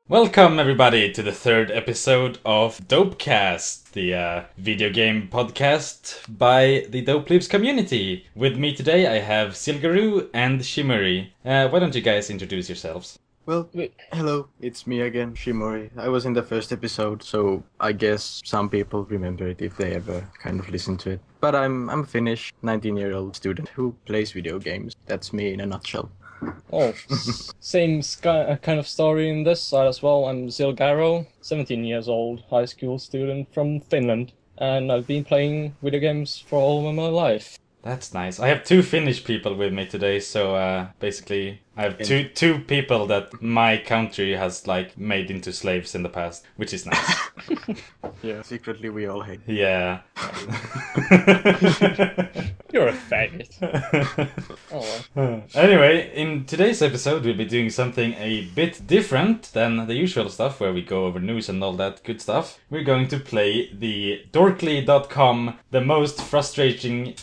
Welcome everybody to the third episode of Dopecast, the video game podcast by the Dopelives community. With me today I have Zilgaro and Shimuri. Why don't you guys introduce yourselves? Well, hello, it's me again, Shimuri. I was in the first episode, so I guess some people remember it if they ever kind of listen to it. But I'm a Finnish 19-year-old student who plays video games. That's me in a nutshell. Oh, same kind of story in this side as well. I'm Zilgaro, 17 years old, high school student from Finland, and I've been playing video games for all of my life. That's nice. I have two Finnish people with me today, so basically I have two people that my country has like made into slaves in the past, which is nice. Yeah, secretly we all hate. Yeah. You're a faggot. Oh well. Anyway, in today's episode we'll be doing something a bit different than the usual stuff where we go over news and all that good stuff. We're going to play the dorkly.com the most frustrating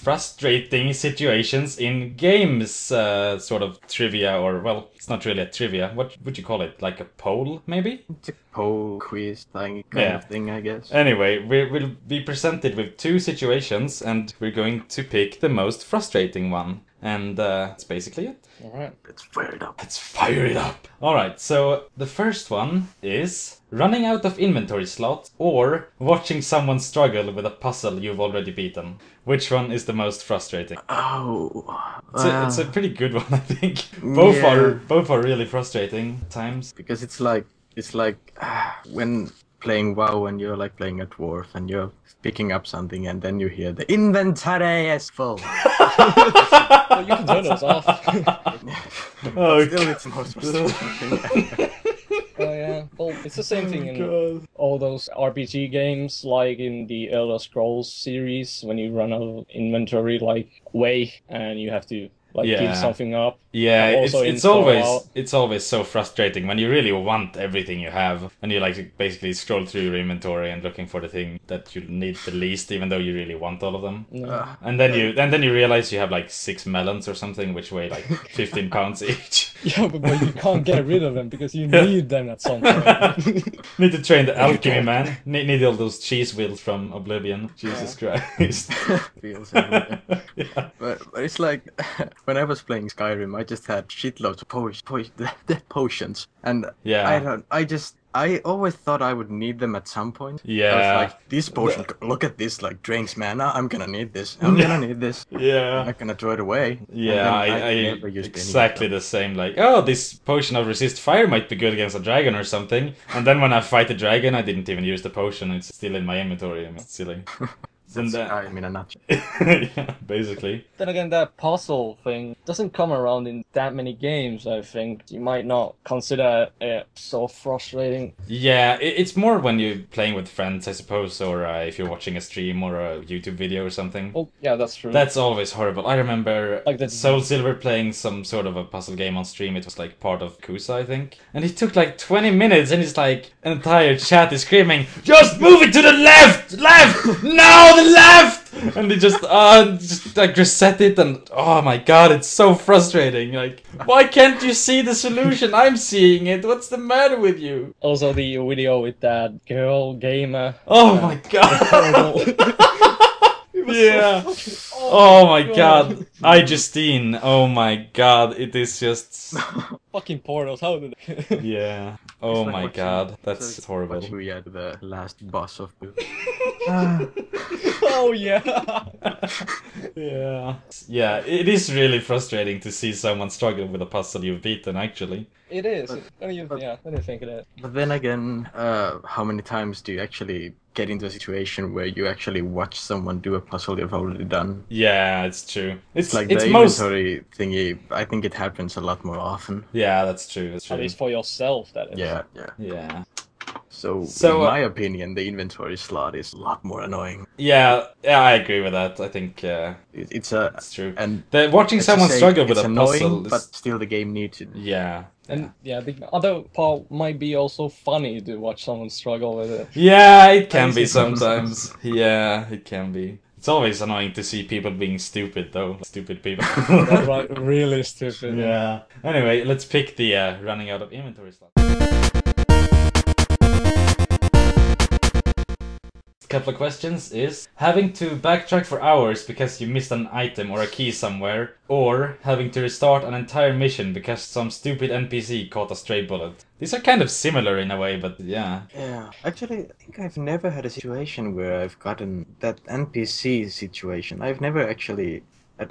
situations in games sort of trivia, or well, it's not really a trivia. What would you call it? Like a poll, maybe? It's a poll quiz kind of thing, I guess. Anyway, we'll be presented with two situations and we're going to pick the most frustrating one. And that's basically it. Alright. Let's fire it up. Let's fire it up! Alright, so the first one is running out of inventory slots or watching someone struggle with a puzzle you've already beaten. Which one is the most frustrating? Oh, It's a pretty good one, I think. Both are really frustrating times. because it's like when playing WoW and you're like playing a dwarf and you're picking up something and then you hear the inventory is full. Well, you can turn those off. Oh, Still, it's the most frustrating. Oh yeah. Well, it's the same thing in all those RPG games, like in the Elder Scrolls series, when you run out of inventory, like way, and you have to give something up. Yeah, Also it's always so frustrating when you really want everything you have and you like basically scroll through your inventory and looking for the thing that you need the least, even though you really want all of them. Yeah. And then you realize you have like 6 melons or something which weigh like 15 pounds each. Yeah, but you can't get rid of them because you need them at some point. Need to train the alchemy man. Need all those cheese wheels from Oblivion. Jesus Christ. Feels everywhere. Yeah. But it's like when I was playing Skyrim, I just had shitloads of potions, and Yeah. I always thought I would need them at some point. Yeah. I was like, this potion, look at this, like drains mana. I'm gonna need this. I'm gonna need this. I'm Yeah. not gonna throw it away. Yeah, I never used any exactly of them. the same. Like, oh, this potion of resist fire might be good against a dragon or something. And then when I fight a dragon, I didn't even use the potion. It's still in my inventory. It's silly. And That's Skyrim in a nutshell. yeah, basically. Then again, that puzzle thing doesn't come around in that many games, I think. You might not consider it so frustrating. Yeah, it's more when you're playing with friends, I suppose, or if you're watching a stream or a YouTube video or something. Oh, yeah, that's true. That's always horrible. I remember Like the- Soul Silver playing some sort of a puzzle game on stream. It was like part of Kusa, I think. And it took like 20 minutes and it's like an entire chat is screaming, just move it to the left! Left! No, the left! And they just like reset it and oh my god, it's so frustrating. Like, why can't you see the solution? I'm seeing it. What's the matter with you? Also, the video with that girl gamer. Oh my god. Yeah. Oh my god. Justine. Oh my god. It is just. Fucking portals, how did they... Yeah. Oh It's like my watching- god. That's it's horrible. Watching we had the last boss of the. Oh yeah. Yeah. Yeah. It is really frustrating to see someone struggle with a puzzle you've beaten, actually. It is. When you think of it. But then again, how many times do you actually get into a situation where you actually watch someone do a puzzle you've already done? Yeah, it's true. It's Like it's the most. inventory thingy, I think it happens a lot more often. Yeah, that's true. That's At true. least for yourself, that is. Yeah. Yeah. So So, in my opinion, the inventory slot is a lot more annoying. Yeah. I agree with that. I think It's a it's true. and Watching let's someone say struggle with it's a annoying, puzzle but is. still the game needs it. Yeah. And yeah, the other part might be also funny to watch someone struggle with it. Yeah, it can At be least it sometimes. Yeah, it can be. It's always annoying to see people being stupid, though. Stupid people. That's right, really stupid. Yeah. Anyway, let's pick the running out of inventory slot. couple of questions is having to backtrack for hours because you missed an item or a key somewhere, or having to restart an entire mission because some stupid NPC caught a stray bullet. These are kind of similar in a way, but yeah. Yeah, actually, I think I've never had a situation where I've gotten that NPC situation. I've never actually.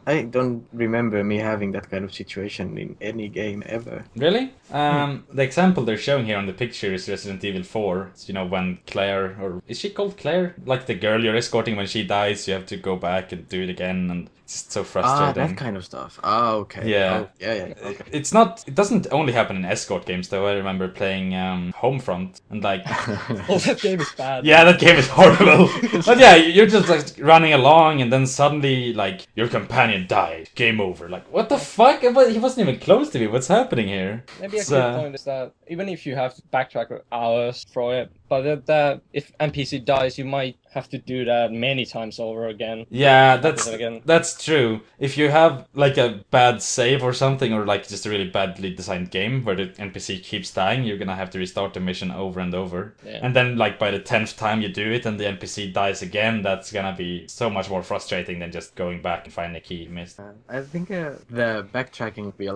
I don't remember me having that kind of situation in any game ever. Really? The example they're showing here on the picture is Resident Evil 4. It's, when Claire, or is she called Claire? Like the girl you're escorting, when she dies, you have to go back and do it again, and it's just so frustrating. Ah, that kind of stuff. Ah, okay. Yeah. Oh, yeah. Okay. It doesn't only happen in escort games though. I remember playing Homefront and like... Oh, that game is bad. Yeah, that game is horrible. But yeah, you're just like running along and then suddenly like your companion died. Game over. Like, what the fuck? He wasn't even close to me. What's happening here? Maybe a good point is that even if you have to backtrack for hours for it, but that if NPC dies, you might have to do that many times over again. Yeah, that's true. If you have like a bad save or something, or like just a really badly designed game where the NPC keeps dying, you're gonna have to restart the mission over and over. Yeah. And then like by the 10th time you do it and the NPC dies again, that's gonna be so much more frustrating than just going back and finding a key you missed. I think the backtracking would be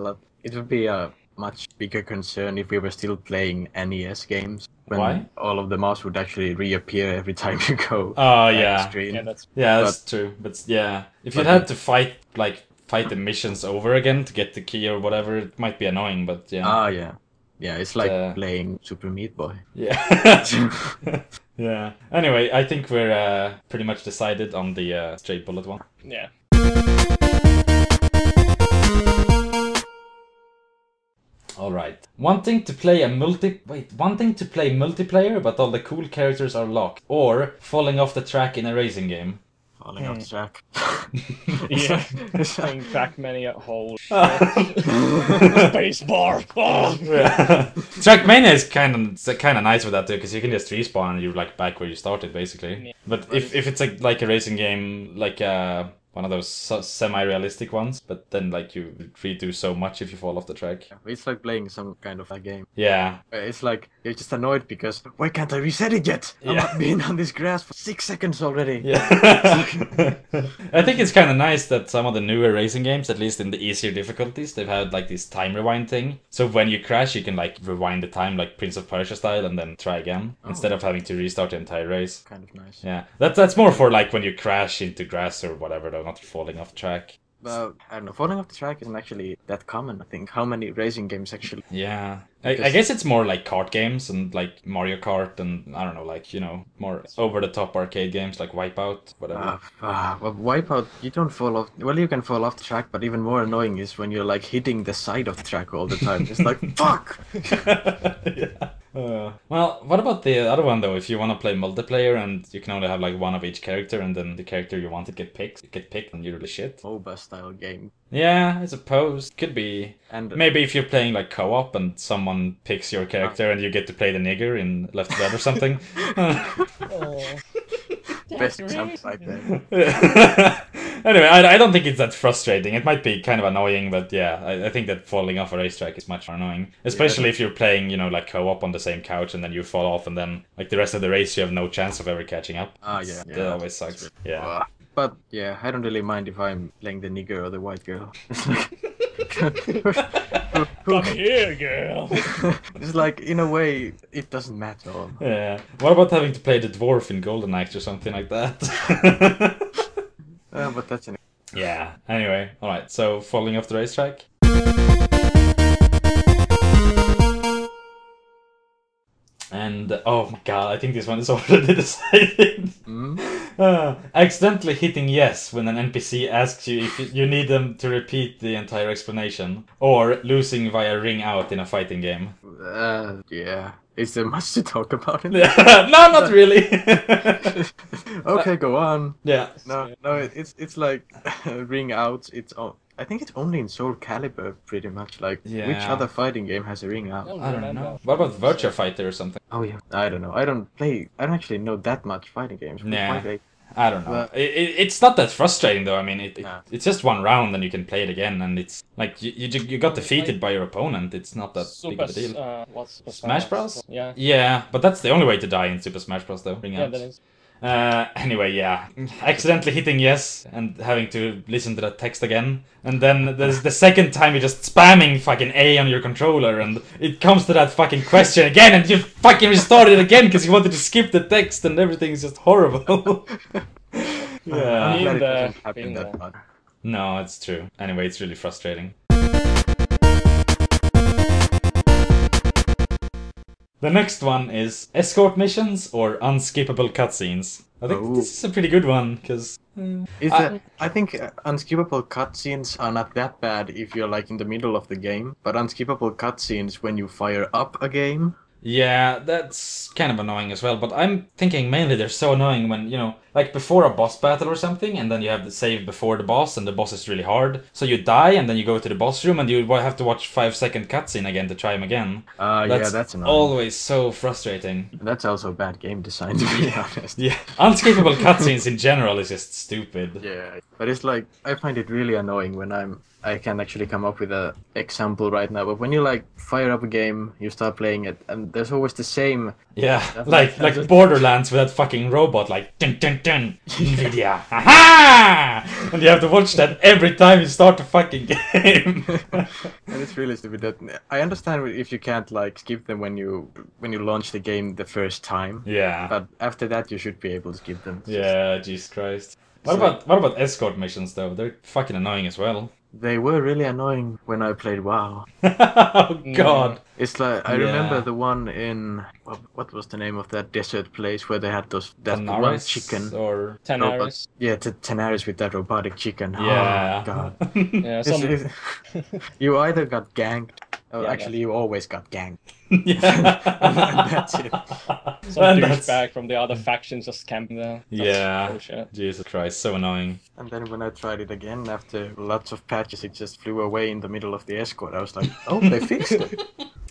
it would be a much bigger concern if we were still playing NES games. When Why? all of the mouse would actually reappear every time you go. Oh yeah. Screen. Yeah, That's true. But yeah, if you'd had to fight the missions over again to get the key or whatever, it might be annoying. But yeah. Ah, yeah. Yeah, it's like playing Super Meat Boy. Yeah. Yeah. Anyway, I think we're pretty much decided on the straight bullet one. Yeah. All right. Wanting to play multiplayer, but all the cool characters are locked, or falling off the track in a racing game. Falling off the track. Yeah. Playing Trackmania at whole spacebar. Yeah. Trackmania is kind of nice with that too, because you can just respawn and you're like back where you started basically. Yeah. But if it's like a racing game, like one of those semi-realistic ones, but then like you redo so much if you fall off the track. It's like playing some kind of a game. Yeah. It's like you're just annoyed because why can't I reset it yet? Yeah. I've been on this grass for 6 seconds already. Yeah. I think it's kind of nice that some of the newer racing games, at least in the easier difficulties, they've had like this time rewind thing. So when you crash, you can like rewind the time like Prince of Persia style and then try again instead of having to restart the entire race. Kind of nice. Yeah. That's more for like when you crash into grass or whatever, though, not falling off track. I don't know, falling off the track isn't actually that common, I think. How many racing games actually? Yeah. I guess it's more like kart games and like Mario Kart and, I don't know, like, more over-the-top arcade games like Wipeout, whatever. Well, Wipeout, you don't fall off... Well, you can fall off the track, but even more annoying is when you're like hitting the side of the track all the time. It's like, fuck! Yeah. Well, what about the other one though? If you want to play multiplayer and you can only have like one of each character, and then the character you want to get picked and you're the shit. MOBA style game. Yeah, I suppose. Could be. And maybe if you're playing like co-op and someone picks your character and you get to play the nigger in Left 4 Dead or something. Best jump right there. Anyway, I don't think it's that frustrating. It might be kind of annoying, but yeah, I think that falling off a racetrack is much more annoying. Especially if you're playing, like co-op on the same couch and then you fall off and then like the rest of the race you have no chance of ever catching up. Yeah. That always sucks. Yeah. But yeah, I don't really mind if I'm playing the nigger or the white girl. Come here, girl. It's like, in a way, it doesn't matter. Yeah. What about having to play the dwarf in Golden Axe or something like that? But that's an... Yeah. Anyway, alright, so falling off the racetrack. And, oh my god, I think this one is already decided. Accidentally hitting yes when an NPC asks you if you need them to repeat the entire explanation. Or losing via ring out in a fighting game. Yeah. Is there much to talk about in No, not really. Okay, go on. Yeah. No, it's like ring out. I think it's only in Soul Calibur, pretty much. Like, which other fighting game has a ring out? I don't know. What about Virtua Fighter or something? Oh yeah. I don't know. I don't actually know that much fighting games. Nah. I don't know. It's not that frustrating though. I mean, it's just one round and you can play it again, and it's like you got defeated by your opponent. It's not that big of a deal. What's Smash Bros? Yeah. Yeah, but that's the only way to die in Super Smash Bros. Though. Ring out. That is. Anyway, yeah. Accidentally hitting yes and having to listen to that text again. And then there's the second time you're just spamming fucking A on your controller and it comes to that fucking question again and you fucking restart it again because you wanted to skip the text and everything's just horrible. Yeah. I'm glad it Been there, doesn't happen been that there. much. No, it's true. Anyway, it's really frustrating. The next one is Escort Missions or Unskippable Cutscenes. I think this is a pretty good one, because... I think unskippable cutscenes are not that bad if you're like in the middle of the game, but unskippable cutscenes when you fire up a game... Yeah, that's kind of annoying as well, but I'm thinking mainly they're so annoying when, you know, like before a boss battle or something, and then you have the save before the boss, and the boss is really hard. So you die, and then you go to the boss room, and you have to watch 5-second cutscene again to try him again. Yeah, that's annoying. Always so frustrating. That's also bad game design, to be honest. Yeah, unskippable cutscenes in general is just stupid. Yeah, but it's like, I find it really annoying when I can't actually come up with an example right now, but when you like fire up a game, you start playing it, and there's always the same... Yeah, like Borderlands with that fucking robot, like dun dun dun, Nvidia, aha! And you have to watch that every time you start the fucking game. And it's really stupid. That I understand if you can't like skip them when you launch the game the first time. Yeah. But after that, you should be able to skip them. Yeah, Jesus Christ. What about escort missions though? They're fucking annoying as well. They were really annoying when I played WoW. Oh God. It's like I remember the one in what was the name of that desert place where they had that one chicken or Tanaris. Yeah, Tanaris with that robotic chicken. Yeah. Oh, God. Yeah, you either got ganked, or Yeah, actually you always got ganked. Yeah. And that's it. some douchebag from the other faction just camping there. Yeah. Bullshit. Jesus Christ, so annoying. And then when I tried it again after lots of patches, it just flew away in the middle of the escort. I was like, oh, they fixed it.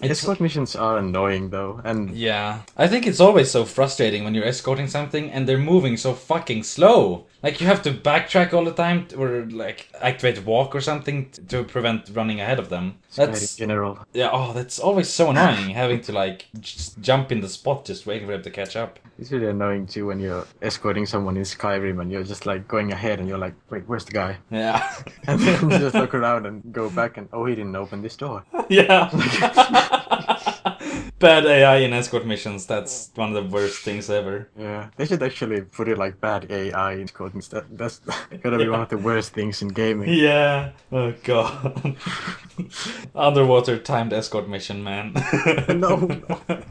Escort missions are annoying though, and yeah, I think it's always so frustrating when you're escorting something and they're moving so fucking slow. Like you have to backtrack all the time, or like activate walk or something to prevent running ahead of them. That's in general. Yeah. Oh, that's always so annoying having to like just jump in the spot, just waiting for them to catch up. It's really annoying too when you're escorting someone in Skyrim and you're just like going ahead and you're like, wait, where's the guy? Yeah. And then you just look around and go back and oh, he didn't open this door. Yeah. Bad AI in escort missions, that's one of the worst things ever. Yeah, they should actually put it like bad AI in escort missions. That's gotta be one of the worst things in gaming. Yeah. Oh God. Underwater timed escort mission, man. No.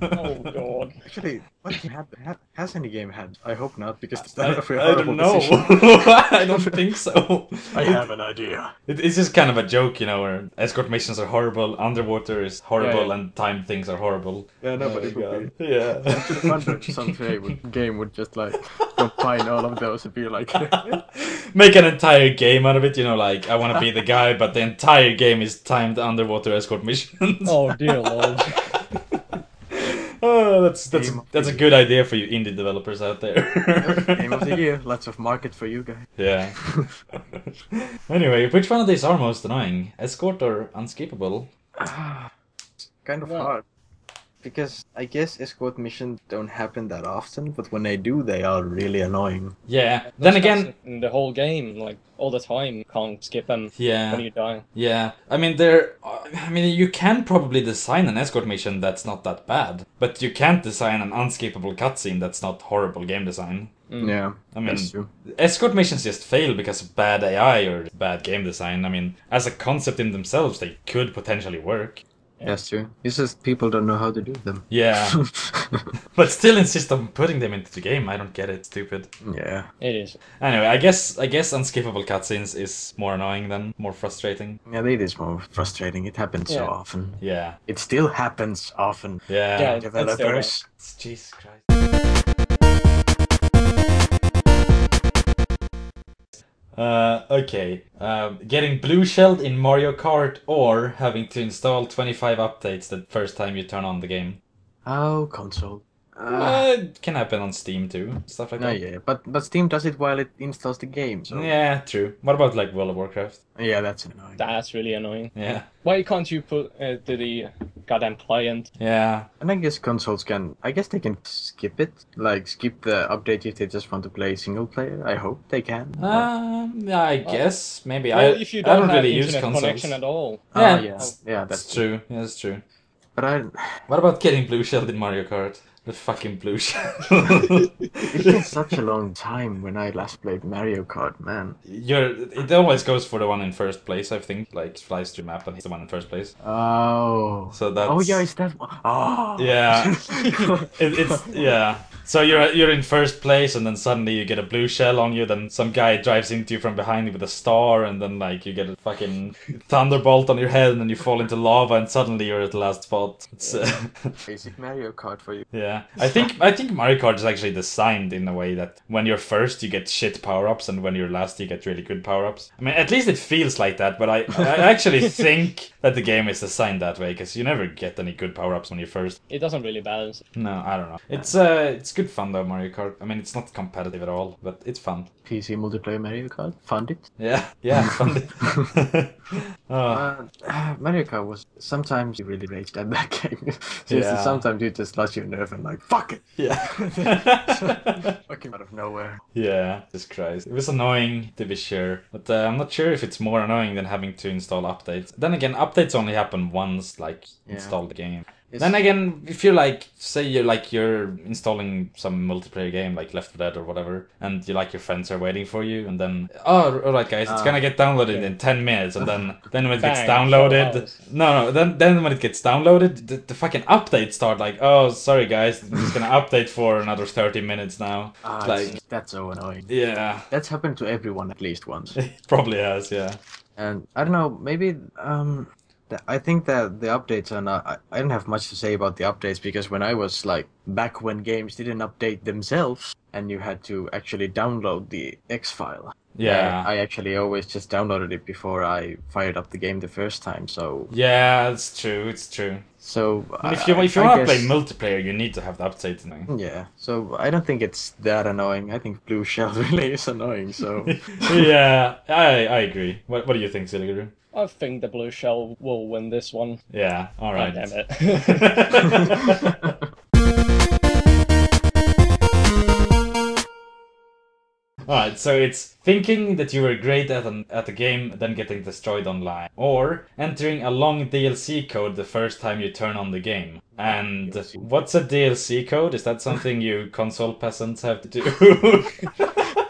Oh God. Actually, what game has any game had? I hope not, because it's I not a very horrible don't know. decision. I don't think so. I have an idea. It's just kind of a joke, you know, where escort missions are horrible, underwater is horrible, Yeah. and timed things are horrible. Yeah, no, but Oh it my would be. God. Yeah. I should wonder if some game would just like combine all of those and be like, Make an entire game out of it, you know, like I want to be the guy, but the entire game is timed underwater escort missions. Oh dear Lord. Oh, that's a good idea for you indie developers out there. game of the year, lots of market for you guys. Yeah. Anyway, which one of these are most annoying? Escort or unskippable? Kind of Well- hard. Because I guess escort missions don't happen that often, but when they do, they are really annoying. Yeah. Then again, in the whole game, like all the time, can't skip them yeah. when you die. Yeah, I mean, you can probably design an escort mission that's not that bad, but you can't design an unskippable cutscene that's not horrible game design. Yeah, I mean, that's true. escort missions just fail because of bad AI or bad game design. I mean, as a concept in themselves, they could potentially work. That's true. It's just people don't know how to do them. Yeah, but still insist on putting them into the game. I don't get it. Stupid. Yeah. It is. Anyway, I guess unskippable cutscenes is more annoying than more frustrating. Yeah, it is more frustrating. It happens so Yeah. often. Yeah. It still happens often. Yeah. Yeah. It's still Developers. Jesus Christ. Okay. Getting blue shelled in Mario Kart or having to install 25 updates the first time you turn on the game. Oh, console. It can happen on Steam too, stuff like No, that. yeah, but Steam does it while it installs the game. So Yeah, true. What about like World of Warcraft? yeah, that's annoying. That's really annoying. Yeah. Why can't you put to the goddamn client? Yeah. And I guess consoles can. I guess they can skip it, like skip the update if they just want to play single player. I hope they can. Yeah, I guess maybe. Well, I if you I don't don't have really use internet consoles. connection at all. Yeah, Yeah, That's that's true. Yeah, that's true. But What about getting blue shelled in Mario Kart? The fucking blue shell. It's been such a long time when I last played Mario Kart, man. It always goes for the one in first place, I think. Like flies through map and he's the one in first place. Oh. So that's. Oh yeah, is that? Oh. Yeah. It's yeah. So you're in first place, and then suddenly you get a blue shell on you. Then some guy drives into you from behind with a star, and then like you get a fucking thunderbolt on your head, and then you fall into lava, and suddenly you're at the last spot. It's Basic Mario Kart for you. yeah. I think Mario Kart is actually designed in a way that when you're first you get shit power ups, and when you're last you get really good power ups. I mean, at least it feels like that. But I actually think that the game is designed that way because you never get any good power ups when you're first. It doesn't really balance. No, I don't know. It's good fun though, Mario Kart. I mean, it's not competitive at all, but it's fun. PC multiplayer Mario Kart. Fund it. Yeah, fun. Oh, Mario Kart was sometimes you really raged at that game. Seriously, Yeah. sometimes you just lost your nerve and like fuck it, yeah. fucking out of nowhere. Yeah, Jesus Christ. It was annoying, to be sure. But I'm not sure if it's more annoying than having to install updates. Then again, updates only happen once, like, install the game. It's- Then again, if you're like, say you're installing some multiplayer game, like Left 4 Dead or whatever, and like your friends are waiting for you, and then, alright guys, it's gonna get downloaded in 10 minutes, and then when it gets Bang, downloaded, show then when it gets downloaded, the fucking updates start like, oh, sorry guys, it's gonna update for another 30 minutes now. That's so annoying. Yeah. That's happened to everyone at least once. It probably has, yeah. And I don't know, maybe I think that the updates are not. I don't have much to say about the updates because when I was like back when games didn't update themselves and you had to actually download the X file. Yeah. I actually always just downloaded it before I fired up the game the first time. So Yeah, it's true. It's true. so But if you want to play multiplayer, you need to have the updates now. Yeah, so I don't think it's that annoying. I think Blue Shell really is annoying. So Yeah, I agree. What do you think, Zilgaro? I think the blue shell will win this one. Yeah. All God right. damn it. Alright, so it's thinking that you were great at a game, then getting destroyed online. Or entering a long DLC code the first time you turn on the game. And what's a DLC code? Is that something you console peasants have to do?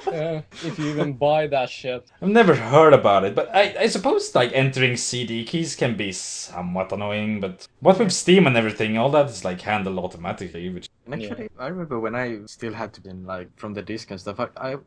If you even buy that shit. I've never heard about it, but I suppose like entering CD keys can be somewhat annoying, but what with Steam and everything, all that is like handled automatically, which and actually, I remember when I still had to like from the disc and stuff.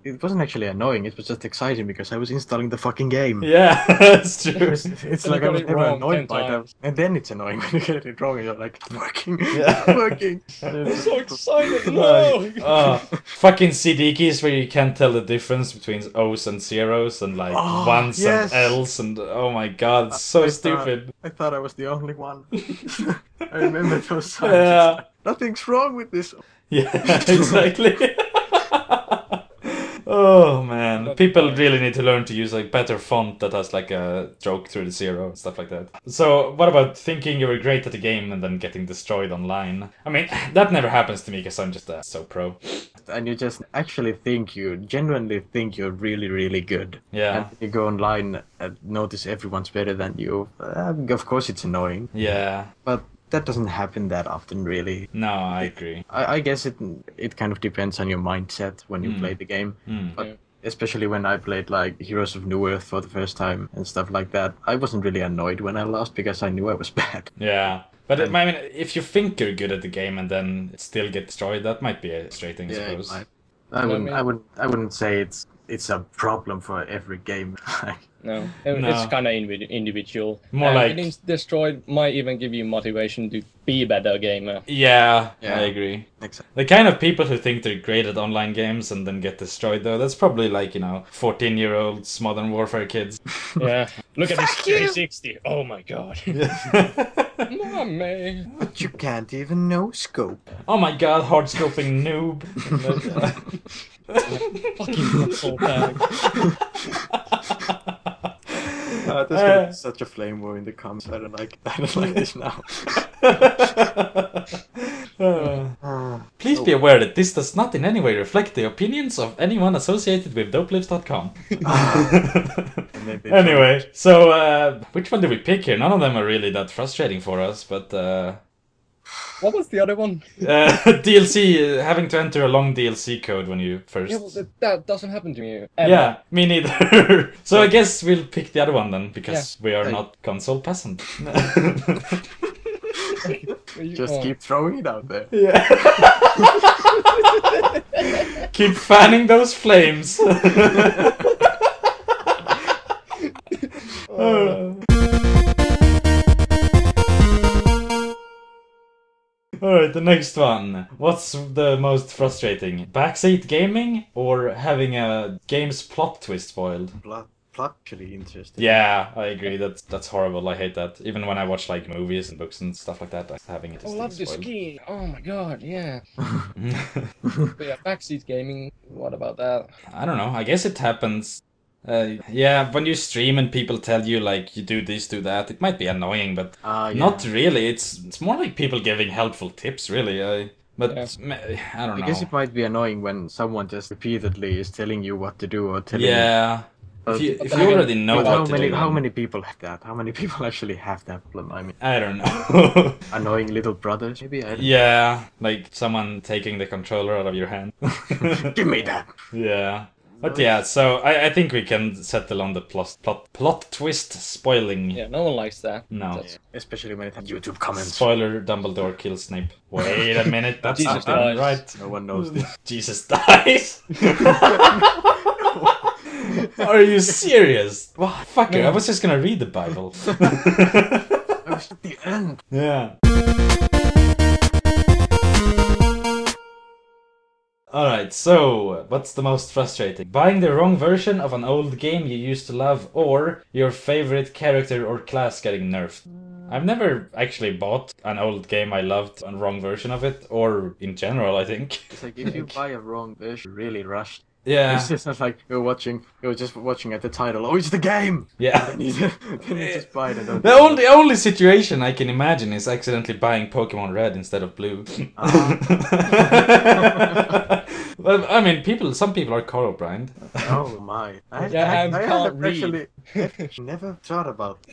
It wasn't actually annoying. It was just exciting because I was installing the fucking game. yeah, that's true. It's And like you I got was it never wrong annoyed 10 by them, times. and then it's annoying when you get it wrong and you're like, working, Yeah. working. I'm so excited! No! Fucking CD keys where you can't tell the difference between O's and zeros and like ones yes. and L's and oh my god, it's so stupid. I thought I was the only one. I remember those times. Yeah. Nothing's wrong with this. Yeah, exactly. Oh man, people really need to learn to use like better font that has like a stroke through the zero and stuff like that. So what about thinking you were great at the game and then getting destroyed online? I mean, that never happens to me because I'm just so pro. And you just actually genuinely think you're really, really good. Yeah. And you go online and notice everyone's better than you. Of course it's annoying. Yeah. But that doesn't happen that often, really. No, I agree. I guess it kind of depends on your mindset when you play the game. But especially when I played like Heroes of New Earth for the first time and stuff like that, I wasn't really annoyed when I lost because I knew I was bad. Yeah. But I mean, if you think you're good at the game and then still get destroyed, that might be a frustrating, I suppose. I wouldn't say it's a problem for every game. No, No. it's kind of individual. More And like- getting destroyed might even give you motivation to be a better gamer. Yeah, Yeah. I agree. Exactly. The kind of people who think they're great at online games and then get destroyed, though, that's probably like, 14-year-olds Modern Warfare kids. Yeah. Look at this 360. Oh my god. No, me. But you can't even know scope. Oh my god, hard scoping noob. Fucking console tag. There's gonna be such a flame war in the comments. I don't like this now. Please be aware that this does not in any way reflect the opinions of anyone associated with Dopelives.com. Anyway, so which one do we pick here? None of them are really that frustrating for us, but What was the other one? DLC, having to enter a long DLC code when you first... Yeah, well, that doesn't happen to me ever. Yeah, me neither. So I guess we'll pick the other one then, because we are not console peasant. Just keep throwing it out there. Yeah. Keep fanning those flames. Alright, the next one. What's the most frustrating? Backseat gaming or having a game's plot twist spoiled? Plot actually interesting. Yeah, I agree. That's horrible. I hate that. Even when I watch like movies and books and stuff like that, having it. I love this game. Oh my god, yeah. But yeah, backseat gaming. What about that? I don't know. I guess it happens. Yeah, when you stream and people tell you like you do this, do that, it might be annoying, but not really. It's more like people giving helpful tips, really. I don't know. I guess it might be annoying when someone just repeatedly is telling you what to do or telling you. Yeah. If you already know what to do. How many people have that? How many people actually have that problem? I mean, I don't know. Annoying little brothers, maybe? Yeah, like someone taking the controller out of your hand. Give me that! Yeah. But yeah, so I think we can settle on the plot twist spoiling. Yeah, no one likes that. No. Yeah, especially when it has YouTube comments. Spoiler, Dumbledore kills Snape. Wait a minute, that's Jesus not dies. right. No one knows this. Jesus dies? Are you serious? Well, fuck it, I was just gonna read the Bible. I was at the end. Yeah. Alright, so, what's the most frustrating? Buying the wrong version of an old game you used to love, or your favorite character or class getting nerfed? I've never actually bought an old game I loved, a wrong version of it, or in general, I think. It's like if you buy a wrong version, really rushed. Yeah. It's just not like you're just watching at the title, oh, it's the game! Yeah. Then you just buy it. And The only situation I can imagine is accidentally buying Pokemon Red instead of Blue. Well, I mean, some people are colorblind. Oh my. I can't actually never thought about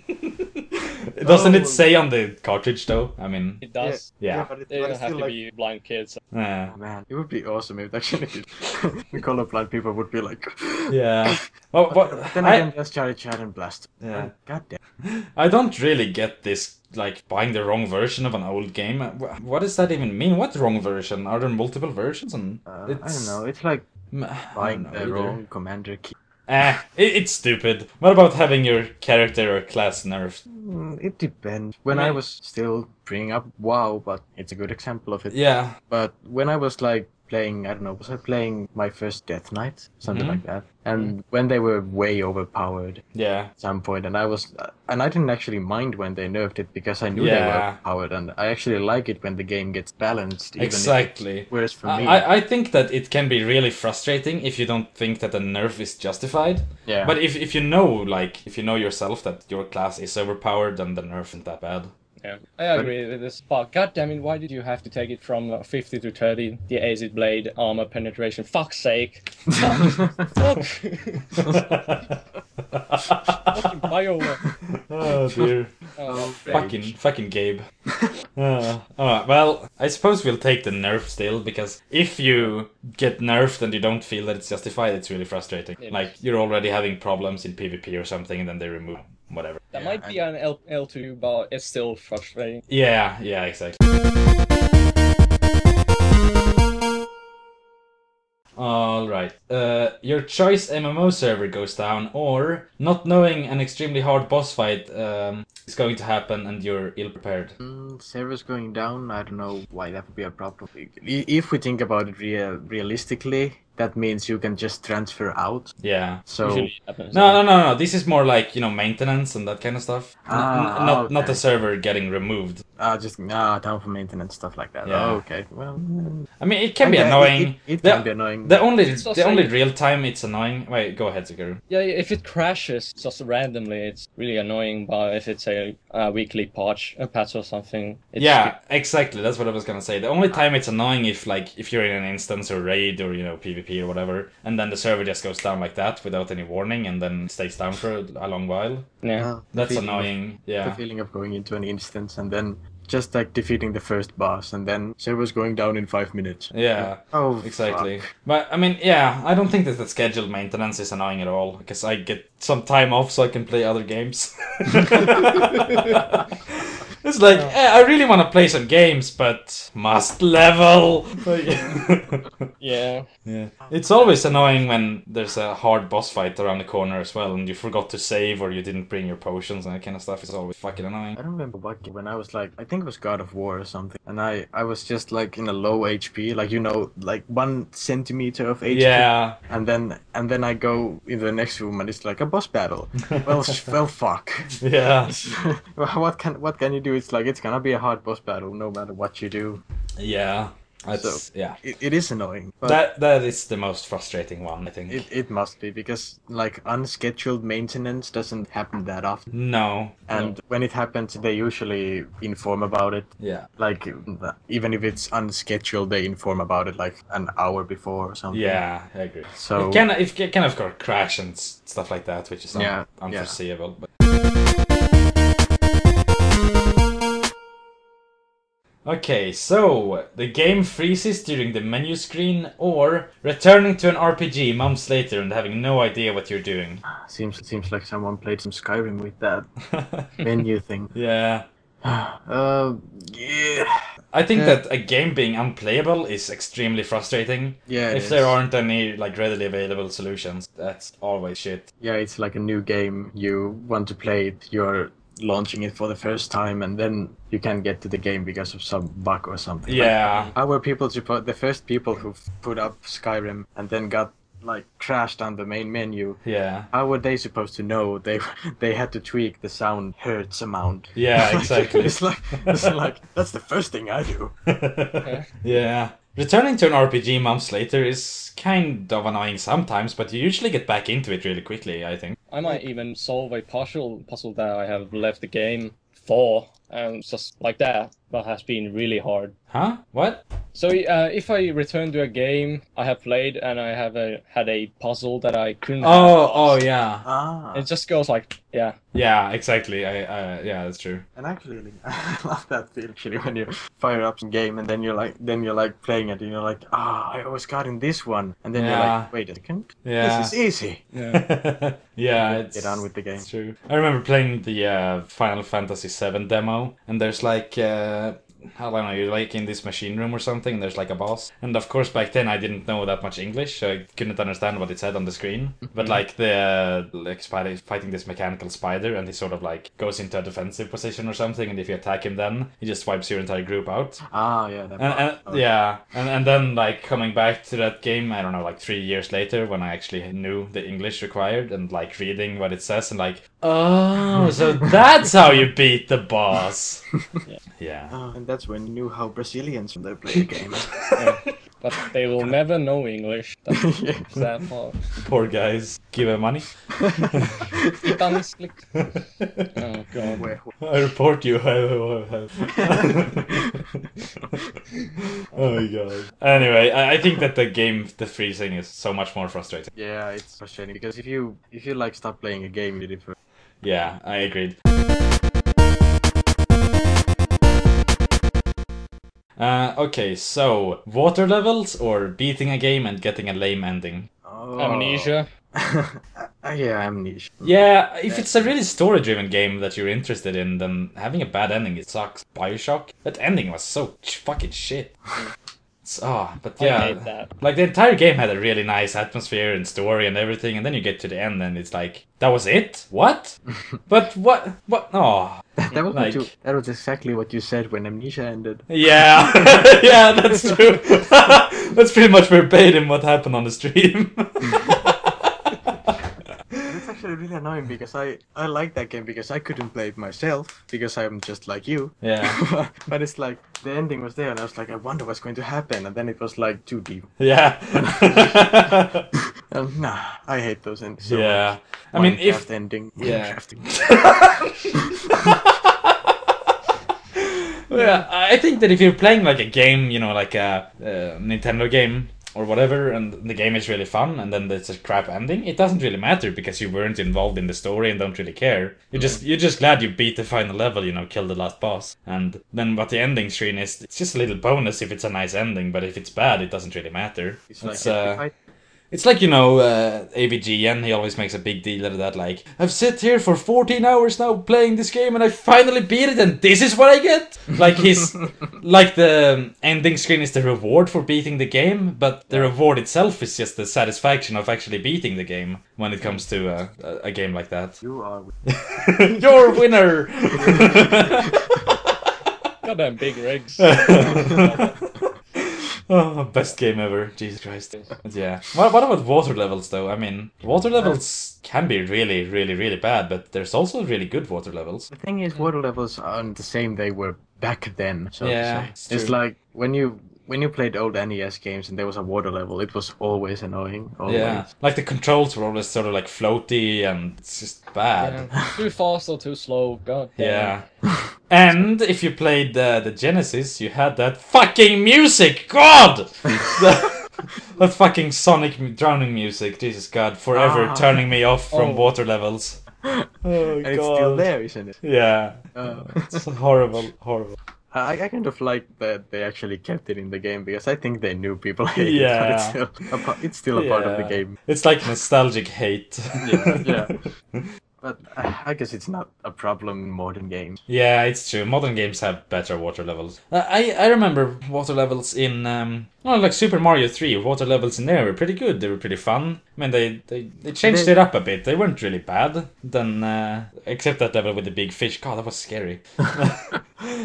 Doesn't it say on the cartridge though? I mean, It does. yeah. but They don't it's have still to like, be blind kids. Yeah. man, it would be awesome if actually the colorblind people would be like, Yeah. Well, but then again, just Charlie Chat and Blast. Yeah. God damn. I don't really get this, like, buying the wrong version of an old game. What does that even mean? What wrong version? Are there multiple versions? And I don't know. It's like I buying don't know the either. wrong commander key. It's stupid. What about having your character or class nerfed? It depends. When I was still bringing up WoW, but it's a good example of it. Yeah. But when I was like playing, I don't know, was I playing my first Death Knight? Something like that. And when they were way overpowered Yeah. at some point, and I didn't actually mind when they nerfed it because I knew they were overpowered, and I actually like it when the game gets balanced. Even Exactly. Whereas for me, I think that it can be really frustrating if you don't think that a nerf is justified. Yeah. But if you know, like, if you know yourself that your class is overpowered, then the nerf isn't that bad. Yeah, I agree with this. But goddammit, why did you have to take it from 50 to 30? The acid blade, armor penetration. Fuck's sake! Fuck! Fucking BioWare. Oh dear. Fucking Gabe. Alright, well, I suppose we'll take the nerf still, because if you get nerfed and you don't feel that it's justified, it's really frustrating. Like, you're already having problems in PvP or something, and then they remove whatever. That might be an L2, but it's still frustrating. Yeah, exactly. Alright. Your choice MMO server goes down, or not knowing an extremely hard boss fight is going to happen and you're ill-prepared. Servers going down, I don't know why that would be a problem. If we think about it realistically, that means you can just transfer out. Yeah. So Usually happens. No. This is more like, maintenance and that kind of stuff. Not okay. the server getting removed. Just down for maintenance, stuff like that. Yeah. Oh, okay. Well, I mean, it can be yeah, annoying. It can be annoying. The only It's also- real time it's annoying. Wait, go ahead, Zilgaro. Yeah, if it crashes just randomly, it's really annoying. But if it's a weekly patch or something, it's Yeah, exactly. That's what I was gonna say. The only time it's annoying if you're in an instance or raid or PvP or whatever, and then the server just goes down like that without any warning, and then stays down for a long while. Yeah. That's feeling annoying. The Yeah. feeling of going into an instance and then just like defeating the first boss and then server's going down in 5 minutes. Yeah. Oh, Exactly. fuck. But I mean, yeah, I don't think that the scheduled maintenance is annoying at all because I get some time off so I can play other games. It's like, I really want to play some games, but must level. Yeah. Yeah. It's always annoying when there's a hard boss fight around the corner as well, and you forgot to save or you didn't bring your potions and that kind of stuff. It's always fucking annoying. I don't remember what game, when I was like, I think it was God of War or something, and I was just like in a low HP, like like 1 centimeter of HP. Yeah. And then I go in the next room and it's like a boss battle. Well, fuck. Yeah. What can you do? It's like it's gonna be a hard boss battle no matter what you do. Yeah. That's, So, yeah. It is annoying. But That is the most frustrating one, I think. it must be because like unscheduled maintenance doesn't happen that often. No. And when it happens, they usually inform about it. Yeah. Like, even if it's unscheduled, they inform about it like an hour before or something. Yeah, I agree. So It can of course crash and stuff like that, which is Yeah, unforeseeable. But... Okay, so the game freezes during the menu screen, or returning to an RPG months later and having no idea what you're doing. seems like someone played some Skyrim with that menu thing. Yeah. Yeah. I think that a game being unplayable is extremely frustrating. Yeah, it If there is. aren't any like readily available solutions, that's always shit. Yeah, it's like a new game. You want to play it. You're launching it for the first time, and then you can't get to the game because of some bug or something. Yeah. Like, how were people the first people who put up Skyrim and then got like crashed on the main menu? Yeah. How were they supposed to know they had to tweak the sound hertz amount? Yeah, exactly. it's like that's the first thing I do. Yeah. Returning to an RPG months later is kind of annoying sometimes, but you usually get back into it really quickly, I think. I might even solve a puzzle that I have left the game for, and just like that has been really hard. Huh? What? So if I return to a game I have played and I have had a puzzle that I couldn't Oh, yeah. Ah. it just goes like, yeah. Yeah, exactly. Yeah, that's true. And actually, I love that feel actually when you fire up some game and then you're like playing it and you're like, I always got in this one, and then you're Yeah. like, wait a second, Yeah. this is easy. Yeah, it's... Get on with the game. It's true. I remember playing the Final Fantasy VII demo, and there's like... I don't know, you're like in this machine room or something, and there's like a boss. And of course back then I didn't know that much English, so I couldn't understand what it said on the screen. But like the spider is fighting this mechanical spider, and he sort of like goes into a defensive position or something, and if you attack him then, he just wipes your entire group out. Ah, yeah. That And then like coming back to that game, I don't know, like 3 years later when I actually knew the English required and like reading what it says and like, oh, so that's how you beat the boss. Yeah. And that's when you knew how Brazilians they play the game. But they will never know English. That's Yeah. that part. Poor guys. Give them money. Dansk. Oh god. I report you. Oh my god. Anyway, I think that the freezing is so much more frustrating. Yeah, it's frustrating because if you like stop playing a game, you did it for. Yeah, I agreed. Okay, so water levels or beating a game and getting a lame ending? Oh. Amnesia. Yeah, Amnesia. Yeah, if it's a really story-driven game that you're interested in, then having a bad ending, it sucks. Bioshock? That ending was so fucking shit. But yeah, I hate that. like the entire game had a really nice atmosphere and story and everything, and then you get to the end and it's like, that was it? What? But what? Oh. That was Like- that was exactly what you said when Amnesia ended. Yeah, yeah, that's true. That's pretty much verbatim what happened on the stream. It's actually really annoying because I like that game because I couldn't play it myself because I'm just like you. Yeah. But it's like the ending was there and I was like, I wonder what's going to happen, and then it was like too deep. Yeah. Nah, I hate those endings. So Yeah. much. I mean, if Minecraft ending. Yeah. Minecraft. Yeah, I think that if you're playing like a game, you know, like a Nintendo game or whatever, and the game is really fun, and then there's a crap ending, it doesn't really matter because you weren't involved in the story and don't really care. You're just glad you beat the final level, you know, killed the last boss. And then what the ending screen is, it's just a little bonus if it's a nice ending, but if it's bad, it doesn't really matter. It's like, you know, AVGN, he always makes a big deal out of that, like, I've sat here for 14 hours now playing this game and I finally beat it and this is what I get! Like like the ending screen is the reward for beating the game, but the reward itself is just the satisfaction of actually beating the game when it comes to a game like that. You are. You're a winner! Goddamn big rigs. Oh, best game ever. Jesus Christ. But yeah. What about water levels, though? I mean, water levels can be really, really, really bad, but there's also really good water levels. The thing is, water levels aren't the same they were back then. So Yeah, to it's say. It's true. like when you played old NES games and there was a water level, it was always annoying. Always. Yeah. Like the controls were always sort of like floaty and it's just bad. Yeah. Too fast or too slow. God damn. Yeah. And if you played the Genesis, you had that fucking music! God! That fucking Sonic drowning music, Jesus God, forever turning me off from water levels. Oh, And it's still there, isn't it? Yeah. It's horrible, horrible. I kind of like that they actually kept it in the game because I think they knew people hate Yeah. it, but it's still a part of the game. It's like nostalgic hate. Yeah. But I guess it's not a problem in modern games. Yeah, it's true. Modern games have better water levels. I remember water levels in like Super Mario 3. Water levels in there were pretty good. They were pretty fun. I mean, they changed it up a bit. They weren't really bad. Then except that level with the big fish. God, that was scary.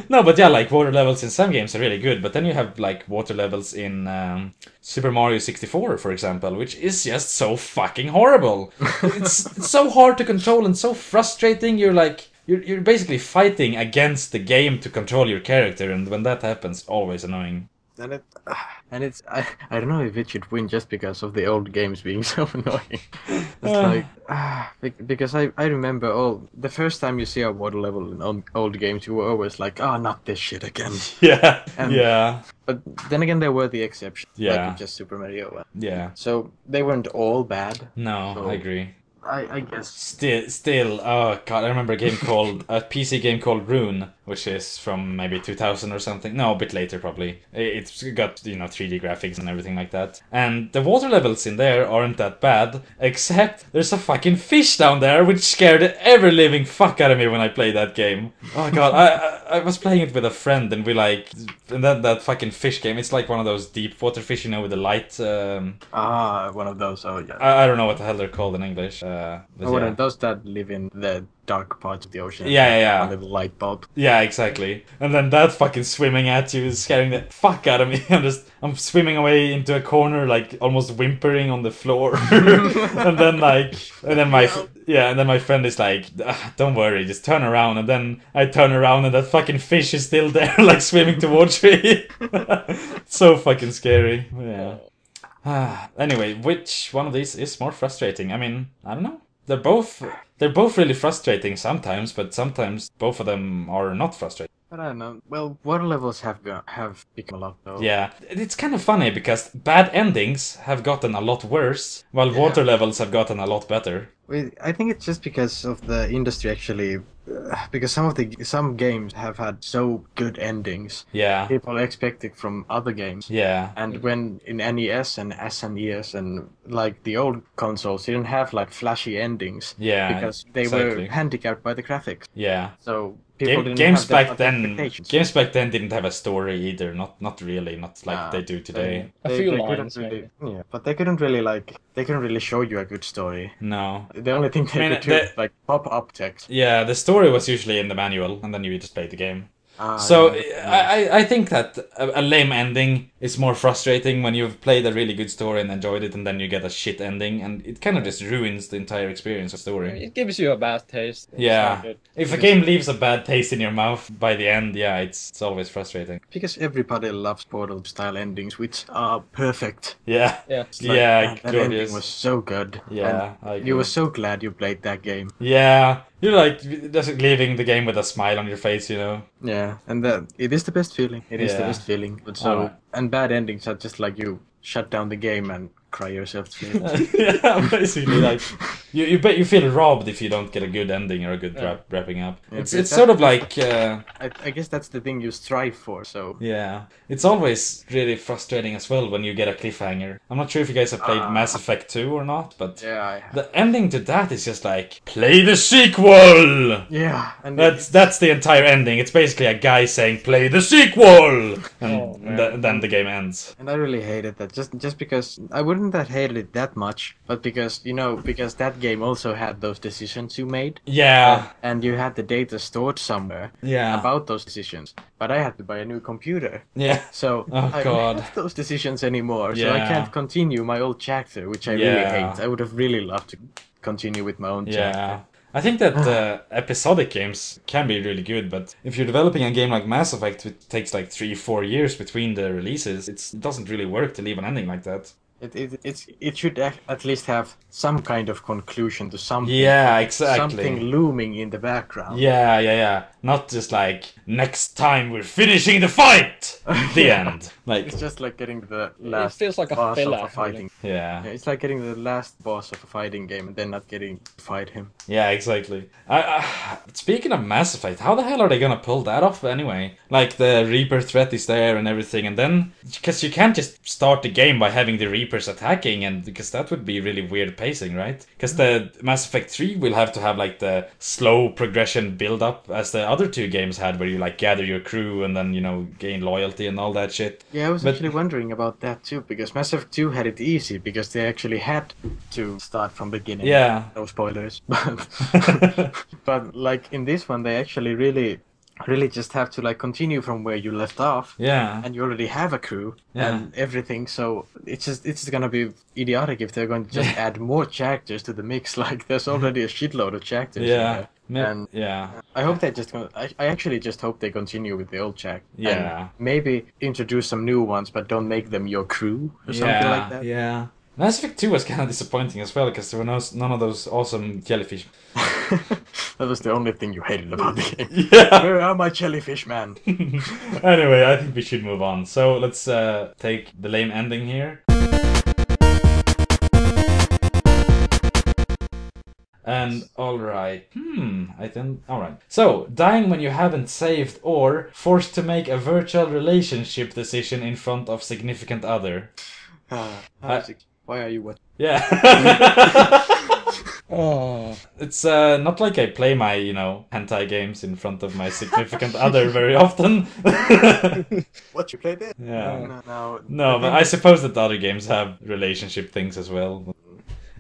No, but yeah, like water levels in some games are really good. But then you have like water levels in Super Mario 64, for example, which is just so fucking horrible. It's so hard to control and so frustrating. You're basically fighting against the game to control your character, and when that happens, always annoying. And it's I don't know if it should win just because of the old games being so annoying. It's because I remember the first time you see a water level in old games, you were always like, oh, not this shit again. Yeah, And- yeah, But then again, there were the exceptions, like Yeah. in just Super Mario. yeah. So they weren't all bad. No, So- I agree. I guess. Still, oh god, I remember a PC game called Rune, which is from maybe 2000 or something. No, a bit later probably. It's got, 3D graphics and everything like that. And the water levels in there aren't that bad, except there's a fucking fish down there, which scared the ever-living fuck out of me when I played that game. Oh god, I was playing it with a friend, and and that fucking fish game, it's like one of those deep water fish, with the light, One of those. Oh yeah. I don't know what the hell they're called in English. But One yeah. of those that live in the dark parts of the ocean. Yeah. A little light bulb. Yeah, exactly. And then that fucking swimming at you is scaring the fuck out of me. I'm swimming away into a corner, like almost whimpering on the floor. and then my friend is like, don't worry, just turn around. And then I turn around and that fucking fish is still there, like swimming towards me. So fucking scary. Yeah. Anyway, which one of these is more frustrating? I mean, I don't know. They're both really frustrating sometimes, but sometimes both of them are not frustrating. But I don't know. Well, water levels have become a lot though. Yeah, it's kind of funny because bad endings have gotten a lot worse, while water levels have gotten a lot better. I think it's just because of the industry actually, because some games have had so good endings. Yeah, People expect it from other games. yeah, And when in NES and SNES and like the old consoles didn't have like flashy endings. Yeah, Because they exactly. were handicapped by the graphics. yeah. So people didn't Games have that back then, expectations. games back then didn't have a story either. Not really, not like they do today. A few couldn't lines, really, yeah, but they couldn't really show you a good story. No. The only thing they mean, could do is like pop up text. Yeah, the story was usually in the manual, and then you just played the game. Ah, So yeah. I think that a lame ending it's more frustrating when you've played a really good story and enjoyed it, and then you get a shit ending, and it kind of just ruins the entire experience of the story. It gives you a bad taste. It's Yeah. not good. If a game leaves a bad taste in your mouth by the end, yeah, it's always frustrating. Because everybody loves Portal-style endings, which are perfect. Yeah. Yeah. It's like, Yeah, man, that ending glorious. was so good. Yeah, And I agree. you were so glad you played that game. Yeah. You're like just leaving the game with a smile on your face, you know? Yeah, and it is the best feeling. It is the Yeah. best feeling. But so, Alright. and bad endings are just like you shut down the game and cry yourself to sleep. Yeah, basically, like you bet you feel robbed if you don't get a good ending or a good wrapping up. Yeah, It's but sort of like I guess that's the thing you strive for. So yeah, it's always really frustrating as well when you get a cliffhanger. I'm not sure if you guys have played Mass Effect 2 or not, but yeah, I have. the ending to that is just like play the sequel. Yeah, and That's the entire ending. It's basically a guy saying play the sequel, and Oh, man. then the game ends. and I really hated that. Just because I wouldn't have hated it that much, but because because that game also had those decisions you made. Yeah, And you had the data stored somewhere yeah, about those decisions. But I had to buy a new computer. yeah. So Oh, I God. don't have those decisions anymore. So I Yeah. can't continue my old chapter, which I really Yeah. hate. I would have really loved to continue with my own chapter. Yeah. I think that episodic games can be really good, but if you're developing a game like Mass Effect, it takes like 3-4 years between the releases. It doesn't really work to leave an ending like that. It should at least have some kind of conclusion to something. Yeah, exactly. Something looming in the background. Yeah. Not just like, next time we're finishing the fight! The end. Like, It's just like getting the last feels like a boss filler, of a fighting. yeah. Yeah, it's like getting the last boss of a fighting game and then not getting to fight him. Yeah, exactly. Speaking of Mass Effect, how the hell are they gonna pull that off anyway? Like, the Reaper threat is there and everything, and then... Because you can't just start the game by having the Reapers attacking, and because that would be really weird pacing, right? Because the Mass Effect 3 will have to have, like, the slow progression build-up as the other two games had, where you, like, gather your crew and then, gain loyalty and all that shit. Yeah, I was But- actually wondering about that too, because Mass Effect 2 had it easy, because they actually had to start from beginning. Yeah. No spoilers. But like in this one, they actually really just have to like continue from where you left off. Yeah. And you already have a crew Yeah. and everything, so it's gonna be idiotic if they're going to just add more characters to the mix. Like there's already a shitload of characters. in Yeah. there. And Yeah. I hope they just. I actually just hope they continue with the old check. Yeah. And maybe introduce some new ones, but don't make them your crew or something like that. Yeah. Mass Effect 2 was kind of disappointing as well, because there were none of those awesome jellyfish. That was the only thing you hated about the game. Yeah. Where are my jellyfish, man? Anyway, I think we should move on. So let's take the lame ending here. And alright. Alright. So, dying when you haven't saved, or forced to make a virtual relationship decision in front of significant other. Why are you what? Yeah. Oh. It's not like I play my, hentai games in front of my significant other very often. What, you played it? Yeah. No, But I suppose that other games have relationship things as well.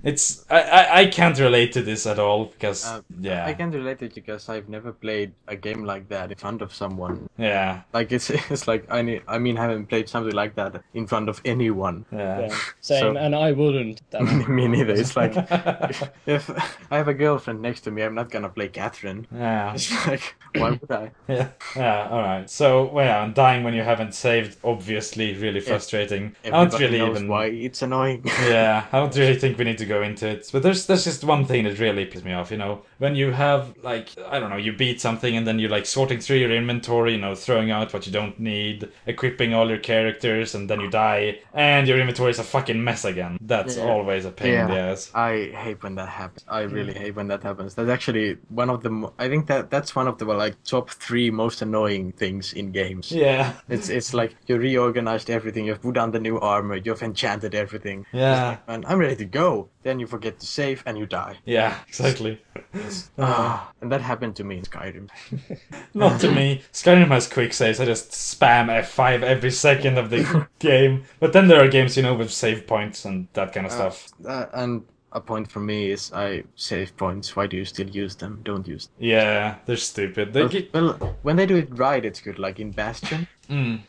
It's I can't relate to this at all because yeah. I can relate it because I've never played a game like that in front of someone. Yeah. Like it's like I haven't played something like that in front of anyone. Yeah. Yeah. Same, So- and I wouldn't. Me neither. It's like if I have a girlfriend next to me, I'm not gonna play Catherine. Yeah. It's like, why would I? Yeah. Yeah. All right. So well, yeah, and dying when you haven't saved, obviously, really frustrating. I don't Everybody really knows even. why it's annoying. Yeah, I don't really think we need to go into it. But there's just one thing that really pisses me off, when you have like, I don't know, you beat something and then you're like sorting through your inventory, throwing out what you don't need, equipping all your characters, and then you die and your inventory is a fucking mess again. That's Yeah. always a pain in the ass. I hate when that happens. I really hate when that happens. That's actually one of the. I think that's one of the like top 3 most annoying things in games. Yeah. It's like you reorganized everything. You've put on the new armor. You've enchanted everything. Yeah. And I'm ready to go. Then you forget to save and you die. Yeah, exactly. And that happened to me in Skyrim. Not to me. Skyrim has quick saves. I just spam F5 every second of the game. But then there are games, with save points and that kind of stuff. And a point for me is I save points. Why do you still use them? Don't use them. Yeah, they're stupid. Well, when they do it right, it's good. Like in Bastion,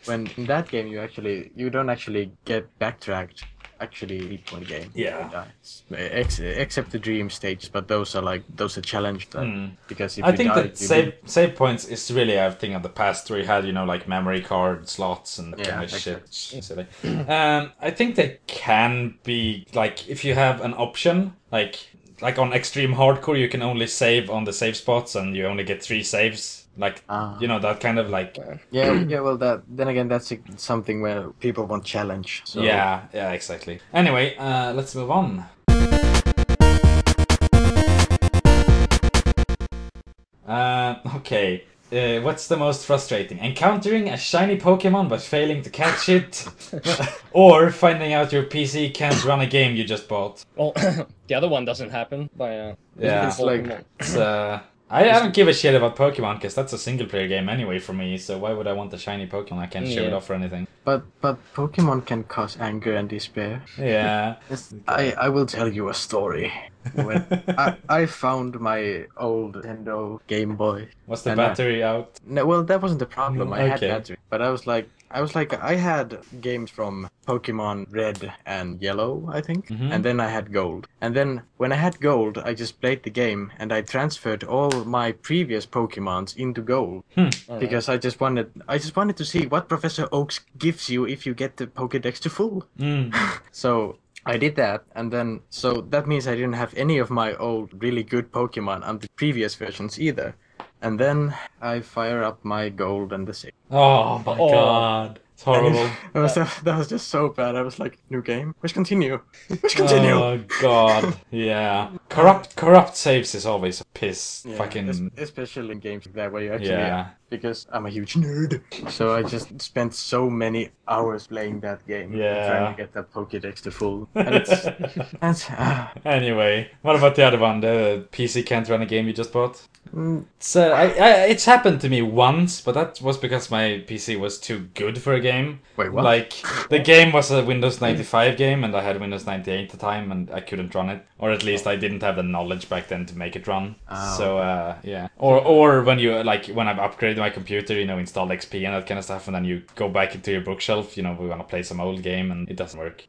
When in that game you don't actually get backtracked. Actually, beat one game. Yeah. Except the dream stages, but those are challenged. Because if I you think die, that save points is really a thing of the past where you had, like memory card slots and that kind of shit. Silly. I think they can be like if you have an option, like on extreme hardcore, you can only save on the save spots and you only get 3 saves. Like, that kind of like... Yeah, well, then again, that's something where people want challenge. So. Yeah, exactly. Anyway, let's move on. Okay. What's the most frustrating? Encountering a shiny Pokemon but failing to catch it? Or finding out your PC can't run a game you just bought? Well, the other one doesn't happen by it's like I don't give a shit about Pokemon because that's a single player game anyway for me, so why would I want a shiny Pokemon? I can't show it off or anything. But Pokemon can cause anger and despair. Yeah. I will tell you a story. When I found my old Nintendo Game Boy. Was the battery out? No, well, that wasn't the problem. I had Okay. battery, but I was like, I had games from Pokemon Red and Yellow, I think, and then I had Gold. And then when I had Gold, I just played the game and I transferred all my previous Pokemons into Gold because I just wanted to see what Professor Oaks gives you if you get the Pokédex to full. So I did that, and then so that means I didn't have any of my old really good Pokemon on the previous versions either. And then I fire up my Gold and the save. Oh my god. It's horrible. That was just so bad. I was like, new game? Let's continue. Let's continue. Oh god. Yeah. Corrupt saves is always a piss. Fucking... Especially in games like that where you actually... Because I'm a huge nerd. So I just spent so many hours playing that game. Trying to get that Pokédex to full. And Anyway, what about the other one? The PC can't run a game you just bought? So it's happened to me once, but that was because my PC was too good for a game. Wait, what? Like, the game was a Windows 95 game, and I had Windows 98 at the time, and I couldn't run it. Or at least I didn't have the knowledge back then to make it run. So, yeah. Or when you, like, when I've upgraded my computer, installed XP and that kind of stuff, and then you go back into your bookshelf, we want to play some old game, and it doesn't work.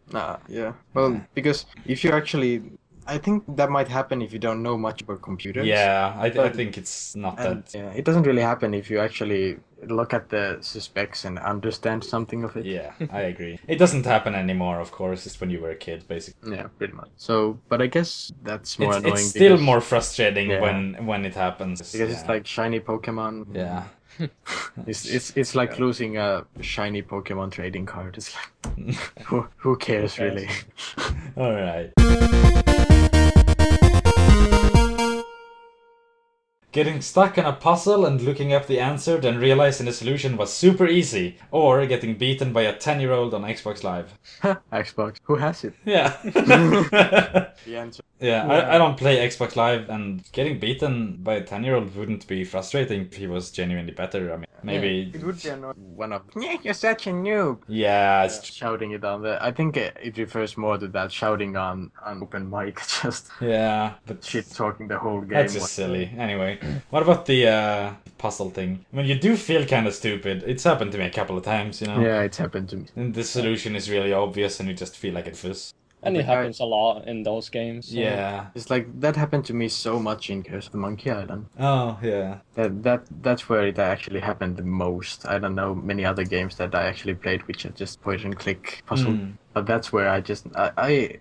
Yeah. Well, because if you actually... I think that might happen if you don't know much about computers. Yeah, I think it's not that... Yeah, it doesn't really happen if you actually look at the specs and understand something of it. Yeah, I agree. It doesn't happen anymore, of course. It's when you were a kid, basically. Yeah, pretty much. So, but I guess that's more annoying. It's still more frustrating when it happens. Because it's like shiny Pokemon. Yeah. It's like losing a shiny Pokemon trading card. It's like, who cares, really? Alright. Getting stuck on a puzzle and looking up the answer, then realizing the solution was super easy. Or getting beaten by a 10-year-old on Xbox Live. Xbox. Who has it? Yeah. The answer. Yeah, I don't play Xbox Live, and getting beaten by a 10-year-old wouldn't be frustrating if he was genuinely better. I mean, maybe... It would be annoying. One of, you're such a noob. Yeah, shouting it on the... I think it refers more to that shouting on open mic, just... Yeah, but... shit-talking the whole game. That's just silly. Anyway, what about the puzzle thing? I mean, you do feel kind of stupid. It's happened to me a couple of times, Yeah, it's happened to me. And the solution is really obvious, and you just feel like it fizz. And it happens a lot in those games. So. Yeah. It's like, that happened to me so much in Curse of the Monkey Island. Oh, yeah. That's where it actually happened the most. I don't know many other games that I actually played which are just point and click puzzle. But that's where I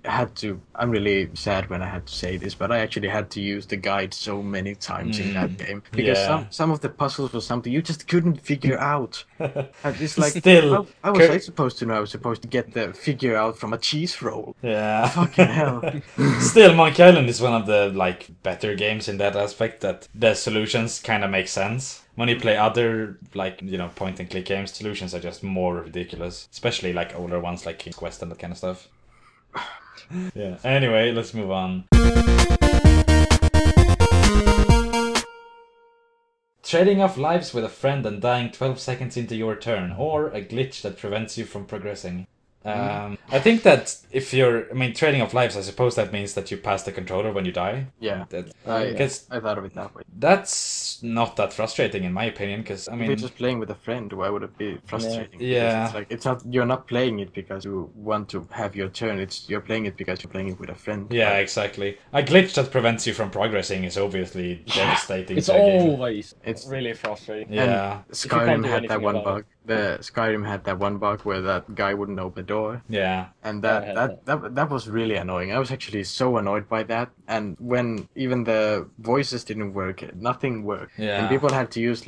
had to... I'm really sad when I had to say this, but I actually had to use the guide so many times in that game. Because some of the puzzles were something you just couldn't figure out. And it's like... Still... How was I supposed to know I was supposed to get the figure out from a cheese roll? Yeah. Fucking hell. Still, Monkey Island is one of the, better games in that aspect, that the solutions kind of make sense. When you play other, point-and-click games, solutions are just more ridiculous. Especially, older ones like King's Quest and that kind of stuff. Yeah. Anyway, let's move on. Trading off lives with a friend and dying 12 seconds into your turn, or a glitch that prevents you from progressing. I think that if you're... trading off lives, I suppose that means that you pass the controller when you die. Yeah, I thought of it that way. That's not that frustrating in my opinion, because I If mean, you're just playing with a friend, why would it be frustrating? Yeah. Because it's not you're not playing it because you want to have your turn. You're playing it because you're playing it with a friend. yeah, exactly. A glitch that prevents you from progressing is obviously devastating. It's to a game. always It's- really frustrating. Yeah, Skyrim can't do had that anything one about bug. The Skyrim had that one bug where that guy wouldn't open the door, yeah, and Yeah, I had that was really annoying. I was actually so annoyed by that. And when even the voices didn't work, nothing worked. Yeah. And people had to use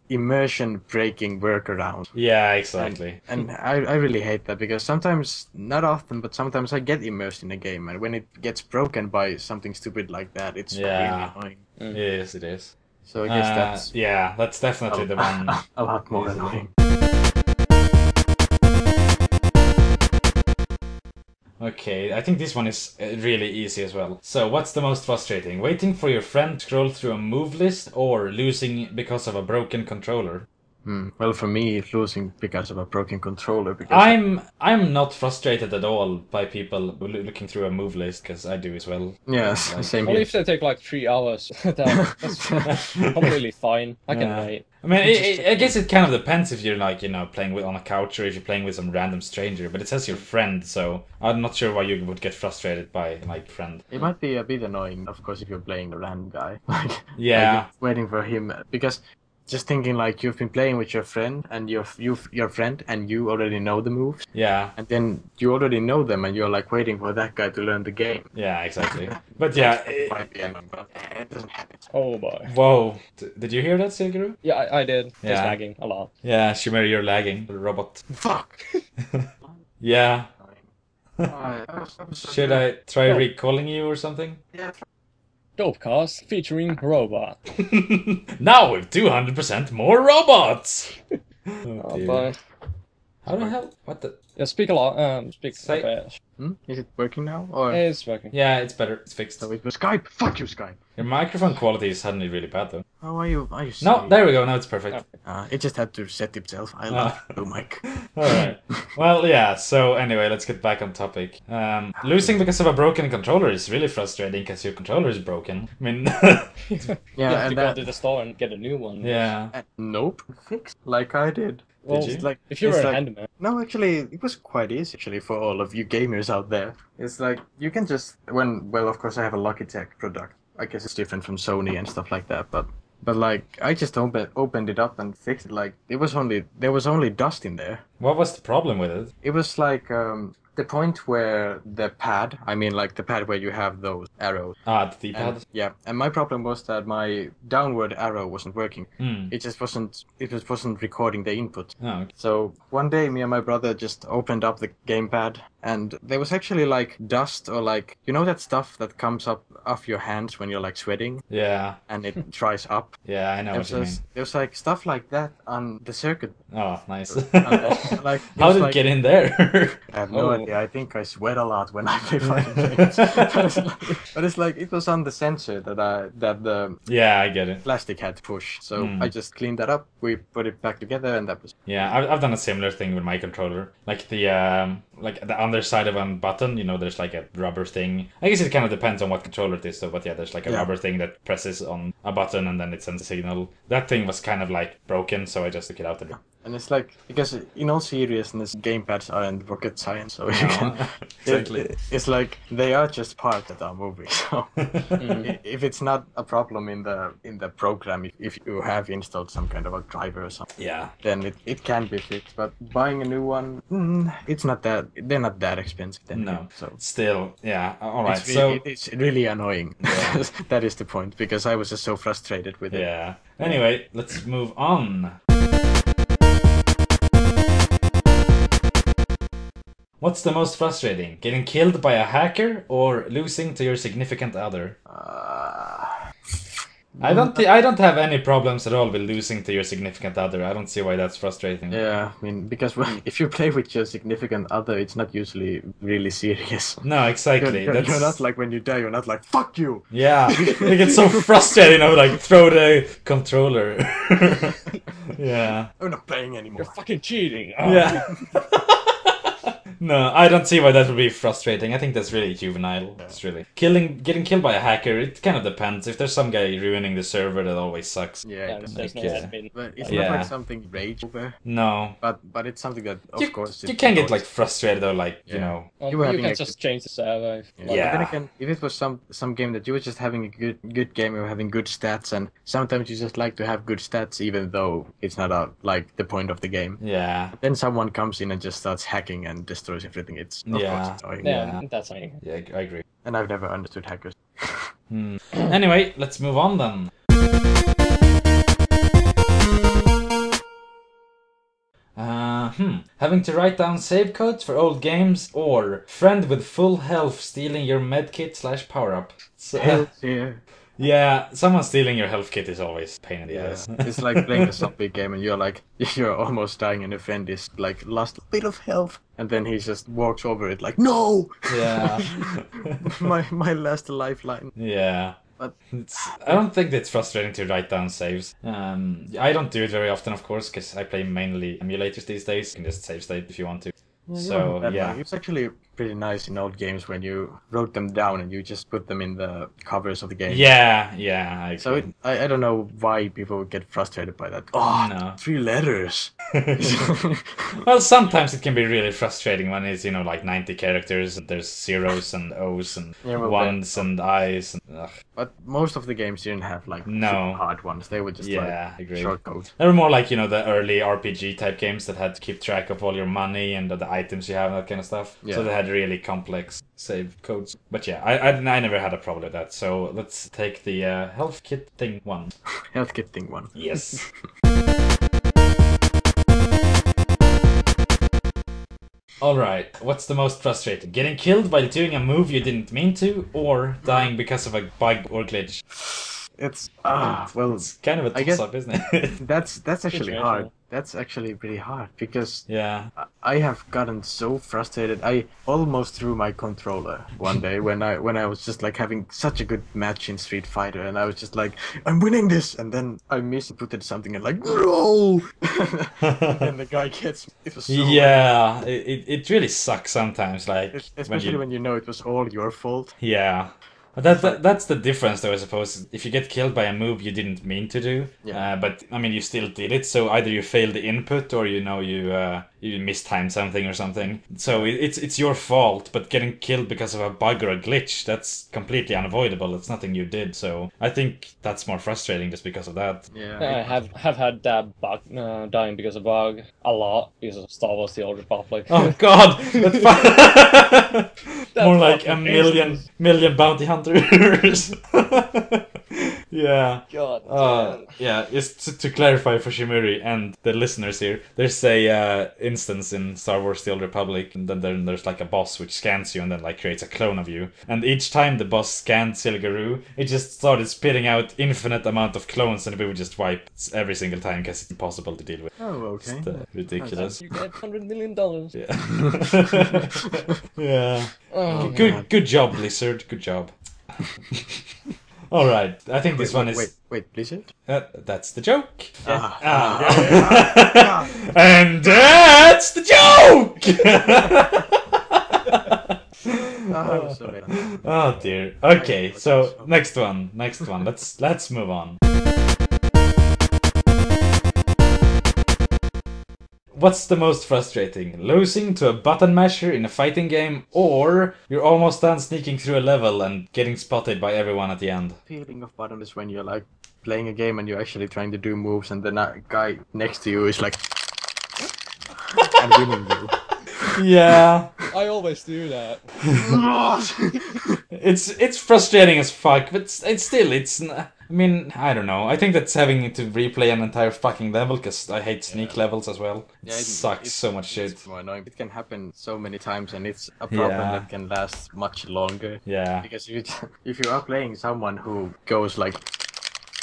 immersion breaking workarounds. yeah, exactly. And I really hate that because sometimes, not often, but sometimes I get immersed in a game, and when it gets broken by something stupid like that, it's Yeah. really annoying. Yes, it is. So I guess that's Yeah, that's definitely the one. a lot more annoying. Okay, I think this one is really easy as well. So, what's the most frustrating? Waiting for your friend to scroll through a move list or losing because of a broken controller? Well, for me, it's losing because of a broken controller. Because I'm not frustrated at all by people looking through a move list, because I do as well. yes, same Well, here. if they take like 3 hours, that's completely fine. I can Yeah. wait. I mean, I guess it kind of depends if you're playing on a couch or if you're playing with some random stranger. But it says your friend, so I'm not sure why you would get frustrated by friend. It might be a bit annoying, of course, if you're playing a random guy. Yeah. Waiting for him because. Just thinking you've been playing with your friend and your friend and you already know the moves, Yeah. and then you already know them and you're waiting for that guy to learn the game. Yeah, exactly. But yeah. Might be annoying, but it doesn't happen. Oh boy. Whoa. Did you hear that, Zilgaro? Yeah, I did. Just Yeah. lagging a lot. Yeah, Shimuri, you're lagging. Robot. Fuck. Yeah. I was Should I try recalling you or something? Yeah. Dopecast featuring robot. Now with 200% more robots! Oh, dear. boy. How the hell? What the? Yeah, speak a lot. Speak Say- fast. Is it working now? Or It's working. Yeah, it's better. It's fixed. so it was Skype? Fuck you, Skype. Your microphone quality is suddenly really bad, though. How are you? Are you? No, silly? there we go. Now it's perfect. It just had to set itself. I love you, Mike. Alright. Well, yeah, so anyway, let's get back on topic. Losing because of a broken controller is really frustrating because your controller is broken. I mean, You Yeah, have to and go that. to the store and get a new one. yeah. Nope. Fixed like I did. Well, Did you? It's like if you're it's a like- handyman. No, actually, it was quite easy actually for all of you gamers out there. It's like you can just of course I have a Logitech product. I guess it's different from Sony and stuff like that, but I just opened it up and fixed it. There was only dust in there. What was the problem with it? It was the point where the pad, the pad where you have those arrows. Ah, the D-pad? And, yeah, and my problem was that my downward arrow wasn't working. Hmm. It just wasn't recording the input. Oh, okay. So one day, me and my brother just opened up the gamepad, and there was actually dust or that stuff that comes up off your hands when you're sweating, Yeah. and it dries up. Yeah, I know what you mean. There was stuff like that on the circuit. Oh, nice. How How did it get in there? I have no Oh. idea. I think I sweat a lot when I play fighting games. But it's it was on the sensor that the Yeah, I get it. plastic had to push. So I just cleaned that up. We put it back together, and that was. Yeah, I've done a similar thing with my controller. Like the underside of a button, there's a rubber thing. I guess it kind of depends on what controller it is, though. But yeah, there's a rubber thing that presses on a button and then it sends a signal. That thing was kind of broken, so I just took it out and And it's because in all seriousness, gamepads aren't rocket science, so you can. Exactly. It's they are just part that are moving. So if it's not a problem in the program, if you have installed some kind of a driver or something, Yeah. then it can be fixed. But buying a new one, it's not that. They're not that expensive. Then, No. so. Still, yeah. All right. It's really annoying. That is the point, because I was just so frustrated with it. Yeah. Anyway, let's move on. What's the most frustrating? Getting killed by a hacker or losing to your significant other? I don't have any problems at all with losing to your significant other. I don't see why that's frustrating. Yeah, because if you play with your significant other, it's not usually really serious. No, exactly. You're not when you die, you're not fuck you! Yeah, you get so frustrated, throw the controller. Yeah. I'm not playing anymore. You're fucking cheating. Oh. Yeah. No, I don't see why that would be frustrating. I think that's really juvenile. It's really getting killed by a hacker. It kind of depends. If there's some guy ruining the server, that always sucks. Yeah, There's no yeah. admin. but it's Yeah. not like something rage over. No, But it's something that, of course, you can get like frustrated or like you Yeah. know. Well, You were you having can a just change the server. Yeah. But then again, if it was some game that you were just having a good game, or having good stats, and sometimes you just like to have good stats, even though it's not like the point of the game. Yeah. Then someone comes in and just starts hacking and destroys everything. It's of Yeah. course annoying. Yeah, that's fine. Yeah, I agree. And I've never understood hackers. Anyway, let's move on then. Having to write down save codes for old games, or friend with full health stealing your medkit / power up. So, Yeah. yeah, someone stealing your health kit is always a pain in the ass. It's like playing a zombie game and you're almost dying and a friend is like lost a bit of health and then he just walks over it like, no! Yeah. my last lifeline. Yeah. But I don't think it's frustrating to write down saves. I don't do it very often, of course, because I play mainly emulators these days. You can just save state if you want to. So, yeah. It's actually pretty nice in old games when you wrote them down and you just put them in the covers of the game. Yeah, I agree. So I don't know why people would get frustrated by that. Oh, No. 3 letters. Well, sometimes it can be really frustrating when it's, like 90 characters, and there's zeros and O's and ones and I's. And, ugh. But most of the games didn't have like No. super hard ones. They were just Yeah, I agree. short codes. They were more like, the early RPG type games that had to keep track of all your money and the items you have and that kind of stuff. Yeah. So they had really complex save codes. But yeah, I never had a problem with that. So let's take the health kit thing one. Health kit thing one. Yes. Alright, what's the most frustrating? Getting killed by doing a move you didn't mean to, or dying because of a bug or glitch? It's well, It's kind of a I guess- toss-up, isn't it? that's actually Situation. hard. That's actually pretty hard because Yeah. I have gotten so frustrated. I almost threw my controller one day when I was just like having such a good match in Street Fighter, and I was just like, I'm winning this, and then I misinputted something and like, no, and the guy gets. It was so Yeah, it really sucks sometimes, like especially when you know it was all your fault. Yeah. But that's the difference, though, I suppose. If you get killed by a move you didn't mean to do, Yeah. but I mean you still did it, so either you failed the input or you mistimed something or something. So it's your fault, but getting killed because of a bug or a glitch, that's completely unavoidable. It's nothing you did. So I think that's more frustrating just because of that. Yeah. I have had that bug dying because of bug a lot because of Star Wars: The Old Republic. Oh God! More like a fucking million bounty hunters. Yeah. God. Yeah, just to clarify for Shimuri and the listeners here, there's a instance in Star Wars: The Old Republic, and then there's like a boss which scans you and then like creates a clone of you. And each time the boss scanned Zilgaro, it just started spitting out infinite amount of clones, and we would just wipe every single time because it's impossible to deal with. Oh, okay. It's ridiculous. You get $100 million. Yeah. Yeah. Oh, Good job, Blizzard. Good job. All right, I think this one is. Wait, Blizzard? That's the joke. Ah. And that's the joke. I'm sorry. Oh dear. Okay, so next one. Let's move on. What's the most frustrating? Losing to a button masher in a fighting game, or you're almost done sneaking through a level and getting spotted by everyone at the end? Feeling of bottom is when you're like playing a game and you're actually trying to do moves and the guy next to you is like and winning you. Yeah. I always do that. It's frustrating as fuck, but I mean, I don't know. I think that's having to replay an entire fucking level, because I hate sneak levels as well. It sucks so much shit. It's more annoying. It can happen so many times and it's a problem Yeah. that can last much longer. Yeah. Because if you are playing someone who goes like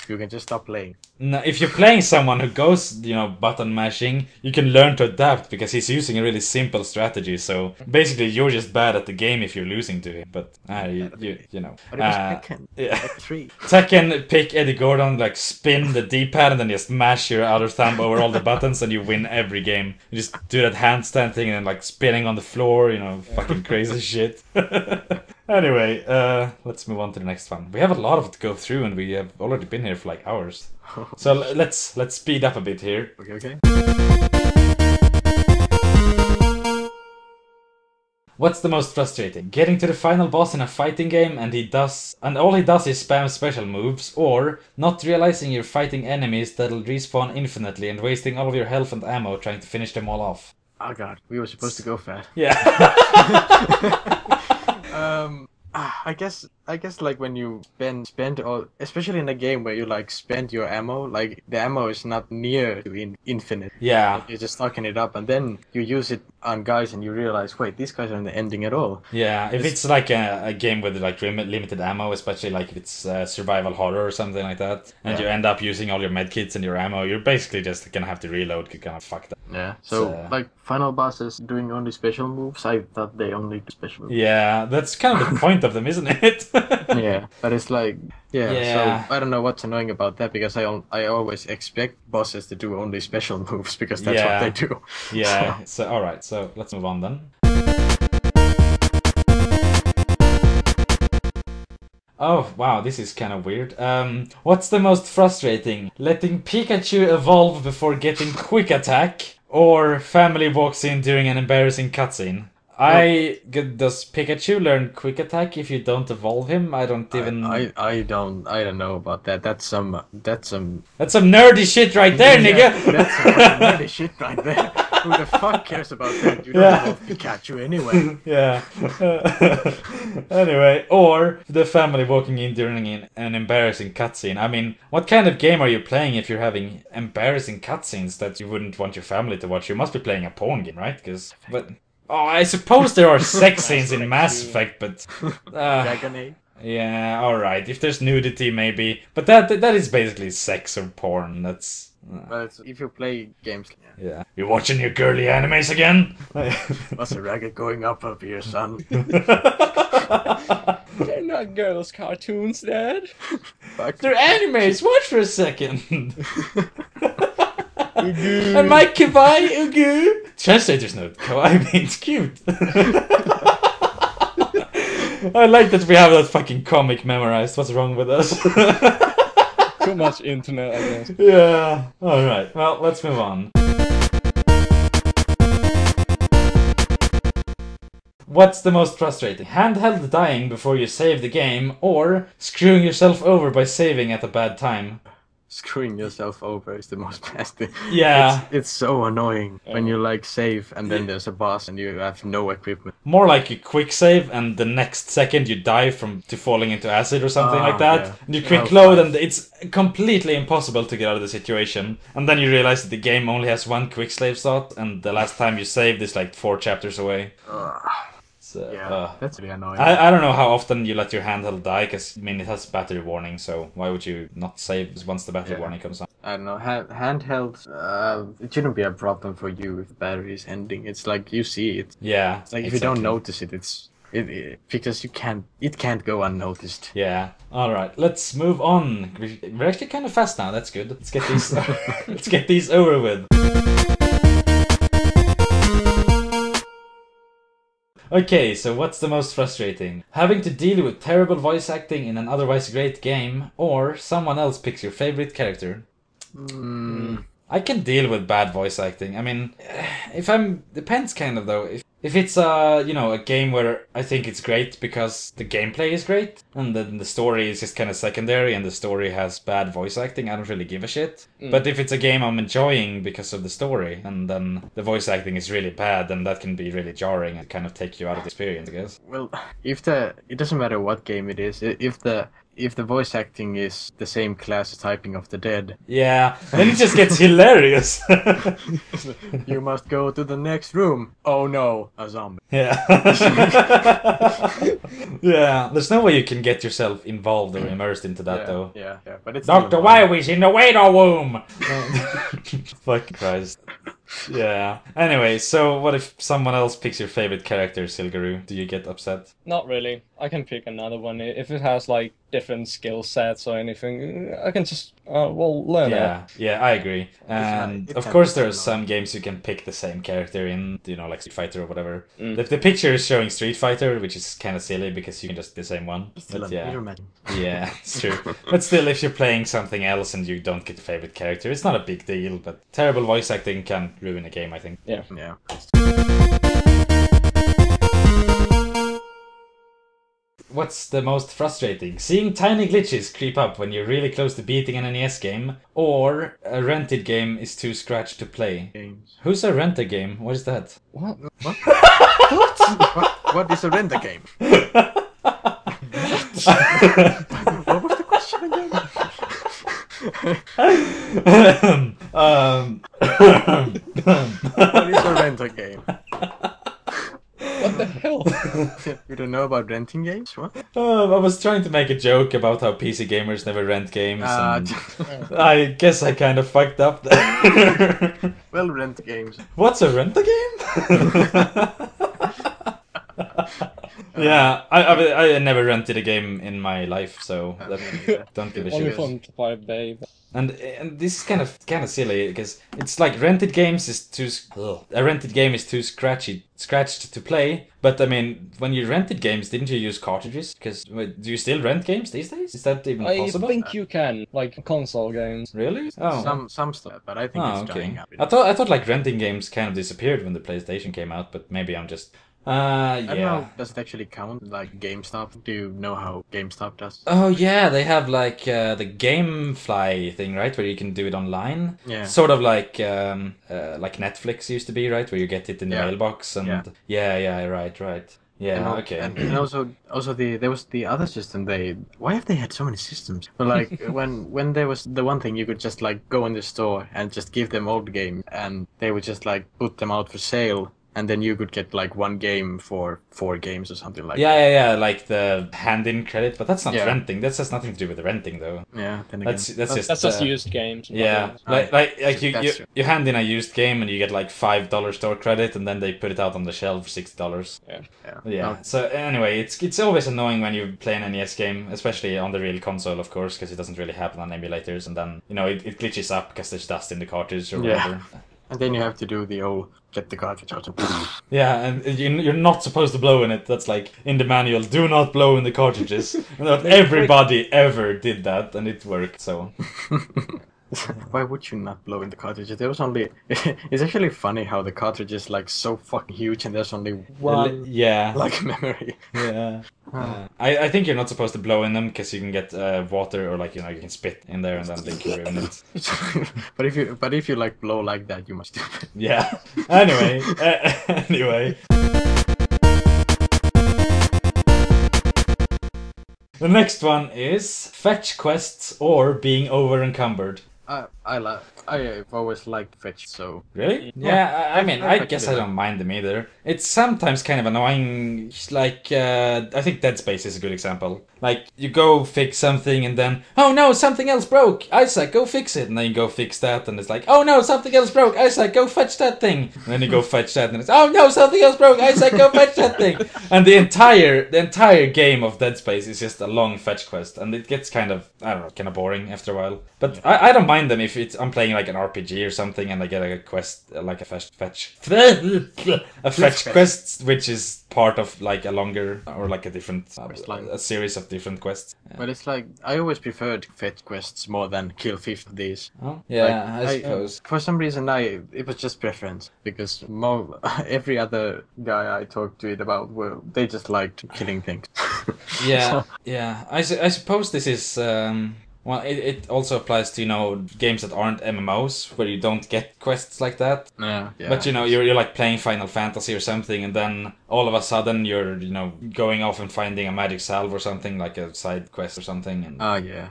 you can just stop playing. No, if you're playing someone who goes, button mashing, you can learn to adapt because he's using a really simple strategy. So basically, you're just bad at the game if you're losing to him. But you know, But it was Tekken. yeah. Tekken 3. Tekken, pick Eddie Gordon, like spin the D-pad and then just mash your other thumb over all the buttons and you win every game. You just do that handstand thing and then like spinning on the floor, fucking crazy shit. Anyway, let's move on to the next one. We have a lot of it to go through and we have already been here for like hours. So let's speed up a bit here. Okay. What's the most frustrating? Getting to the final boss in a fighting game and all he does is spam special moves, or not realizing you're fighting enemies that'll respawn infinitely and wasting all of your health and ammo trying to finish them all off. Oh god, we were supposed to go fast. Yeah. I guess like when you spend all, especially in a game where you like spend your ammo, like the ammo is not near to infinite. Yeah. Like, you're just stocking it up, and then you use it on guys, and you realize, wait, these guys aren't ending at all. Yeah, if it's like a game with like limited ammo, especially like if it's survival horror or something like that, and you end up using all your medkits and your ammo, you're basically just gonna have to reload. You're kind of fucked up. Yeah. So like final bosses doing only special moves, I thought they only do special moves. Yeah, that's kind of the point of them, isn't it? Yeah, but it's like so I don't know what's annoying about that, because I always expect bosses to do only special moves because that's what they do. Yeah. So all right, so let's move on then. Oh wow, this is kind of weird. What's the most frustrating? Letting Pikachu evolve before getting quick attack, or family walks in during an embarrassing cutscene? Does Pikachu learn quick attack if you don't evolve him? I don't even. I don't know about that. That's some nerdy shit right there, nigga. That's some nerdy shit right there. Who the fuck cares about that? You don't evolve Pikachu anyway. Yeah. Anyway, or the family walking in during an embarrassing cutscene. I mean, what kind of game are you playing if you're having embarrassing cutscenes that you wouldn't want your family to watch? You must be playing a porn game, right? Oh, I suppose there are sex scenes in Mass Effect, but... Dragon Age? Yeah, alright. If there's nudity, maybe. But that is basically sex or porn. That's... Well, if you play games... Yeah. You watching your girly animes again? What's a racket going up here, son? They're not girls' cartoons, Dad. They're animes! Watch for a second! Am I kawaii ugu? Translator's note. Kawaii means cute. I like that we have that fucking comic memorized. What's wrong with us? Too much internet, I guess. Yeah. Alright, well, let's move on. What's the most frustrating? Handheld dying before you save the game, or screwing yourself over by saving at a bad time? Screwing yourself over is the most nasty. Yeah. It's so annoying when you like save and then there's a boss and you have no equipment. More like you quick save and the next second you die to falling into acid or something like that. Yeah. And you quick load and it's completely impossible to get out of the situation. And then you realize that the game only has one quick save slot and the last time you saved is like 4 chapters away. So, that's really annoying. I don't know how often you let your handheld die, because I mean it has battery warning, so why would you not save once the battery warning comes on? I don't know, handheld, it shouldn't be a problem for you if the battery is ending. It's like you see it. Yeah. It's like if you don't notice it, because it can't go unnoticed. Yeah. All right. Let's move on. We're actually kind of fast now. That's good. Let's get these. Let's get these over with. Okay, so what's the most frustrating? Having to deal with terrible voice acting in an otherwise great game, or someone else picks your favorite character? I can deal with bad voice acting. I mean, depends kind of though. If it's a game where I think it's great because the gameplay is great, and then the story is just kind of secondary, and the story has bad voice acting, I don't really give a shit. But if it's a game I'm enjoying because of the story, and then the voice acting is really bad, then that can be really jarring and kind of take you out of the experience, I guess. Well, it doesn't matter what game it is, if if the voice acting is the same class as typing of the dead, Yeah, then it just gets hilarious. you must go to the next room. Oh no, a zombie. Yeah. Yeah, there's no way you can get yourself involved or immersed into that though. Yeah, but it's Dr. still Wywie's in the waiting room! Fuck Christ. Yeah. Anyway, so what if someone else picks your favorite character, Zilgaro? Do you get upset? Not really. I can pick another one if it has like different skill sets or anything. I can just learn it. Yeah, I agree. And it of can course, be there are fun, some games you can pick the same character in, you know, like Street Fighter or whatever. The picture is showing Street Fighter, which is kind of silly because you can just the same one. Still But a yeah, mirror match. yeah, it's true. But still, if you're playing something else and you don't get your favorite character, it's not a big deal. But terrible voice acting can ruin a game, I think. Yeah. Yeah. What's the most frustrating? Seeing tiny glitches creep up when you're really close to beating an NES game, or a rented game is too scratched to play? Games. Who's a renter game? What is that? What? What is a render game? What was the question again? What is a renter game? What the hell? You don't know about renting games? What? I was trying to make a joke about how PC gamers never rent games, and Uh, I guess I kind of fucked up there. well, rent games. What's a rent game? Yeah, I never rented a game in my life, so don't give a Only shit. from Pirate Bay. And this is kind of silly because it's like rented games is a rented game is too scratched to play. But I mean, when you rented games, didn't you use cartridges? Because do you still rent games these days? Is that even possible? I think you can, like console games. Really? Oh. Some stuff, but I think Oh, it's okay. dying out. I thought like renting games kind of disappeared when the PlayStation came out, but maybe I'm just I don't yeah. know, does it actually count, like GameStop? Do you know how GameStop does? Oh yeah, they have like the GameFly thing, right, where you can do it online. Yeah. Sort of like Netflix used to be, right, where you get it in the Yeah. mailbox and yeah, right. Yeah, okay. And also there was the other system. Why have they had so many systems? But like when there was the one thing, you could just like go in the store and just give them all the game, and they would just like put them out for sale. And then you could get like one game for 4 games or something like that. Yeah, like the hand-in credit, but that's not Yeah. renting. That has nothing to do with the renting, though. Yeah, then again. That's just used games. yeah, Right. like That's true. you hand in a used game and you get like $5 store credit, and then they put it out on the shelf for $60. Yeah. Okay. So anyway, it's always annoying when you play an NES game, especially on the real console, of course, because it doesn't really happen on emulators, and then it glitches up because there's dust in the cartridge or Yeah. whatever. And then you have to do the old get the cartridge out. Yeah, and you're not supposed to blow in it. That's like in the manual. Do not blow in the cartridges. Not everybody ever did that, and it worked. So. Why would you not blow in the cartridges? There was only. It's actually funny how the cartridge is like so fucking huge, and there's only one Yeah. like memory. Yeah. I think you're not supposed to blow in them because you can get water or like you can spit in there and then they can ruin it. but if you like blow like that, you must do it. Yeah. Anyway. Anyway. The next one is fetch quests or being over encumbered. I've always liked fetch, so Really? Yeah, I mean, I guess I actually don't mind them either. It's sometimes kind of annoying, like, I think Dead Space is a good example. Like, you go fix something and then, oh no, something else broke! Isaac, go fix it! And then you go fix that and it's like, oh no, something else broke! Isaac, go fetch that thing! And then you go fetch that and it's, oh no, something else broke! Isaac, go fetch that thing! And the entire game of Dead Space is just a long fetch quest, and it gets kind of, I don't know, kind of boring after a while. But I don't mind them if I'm playing like an RPG or something and I get a quest, like a fetch quest, which is part of like a longer or like a different a series of different quests. But it's like I always preferred fetch quests more than kill 50 of these. Oh, yeah, Like, I suppose. For some reason, it was just preference because every other guy I talked to it about, they just liked killing things. Yeah, yeah. I suppose this is Well, it also applies to, games that aren't MMOs, where you don't get quests like that. Yeah. But, you're like playing Final Fantasy or something, and then all of a sudden you're, going off and finding a magic salve or something, like a side quest or something. And Yeah.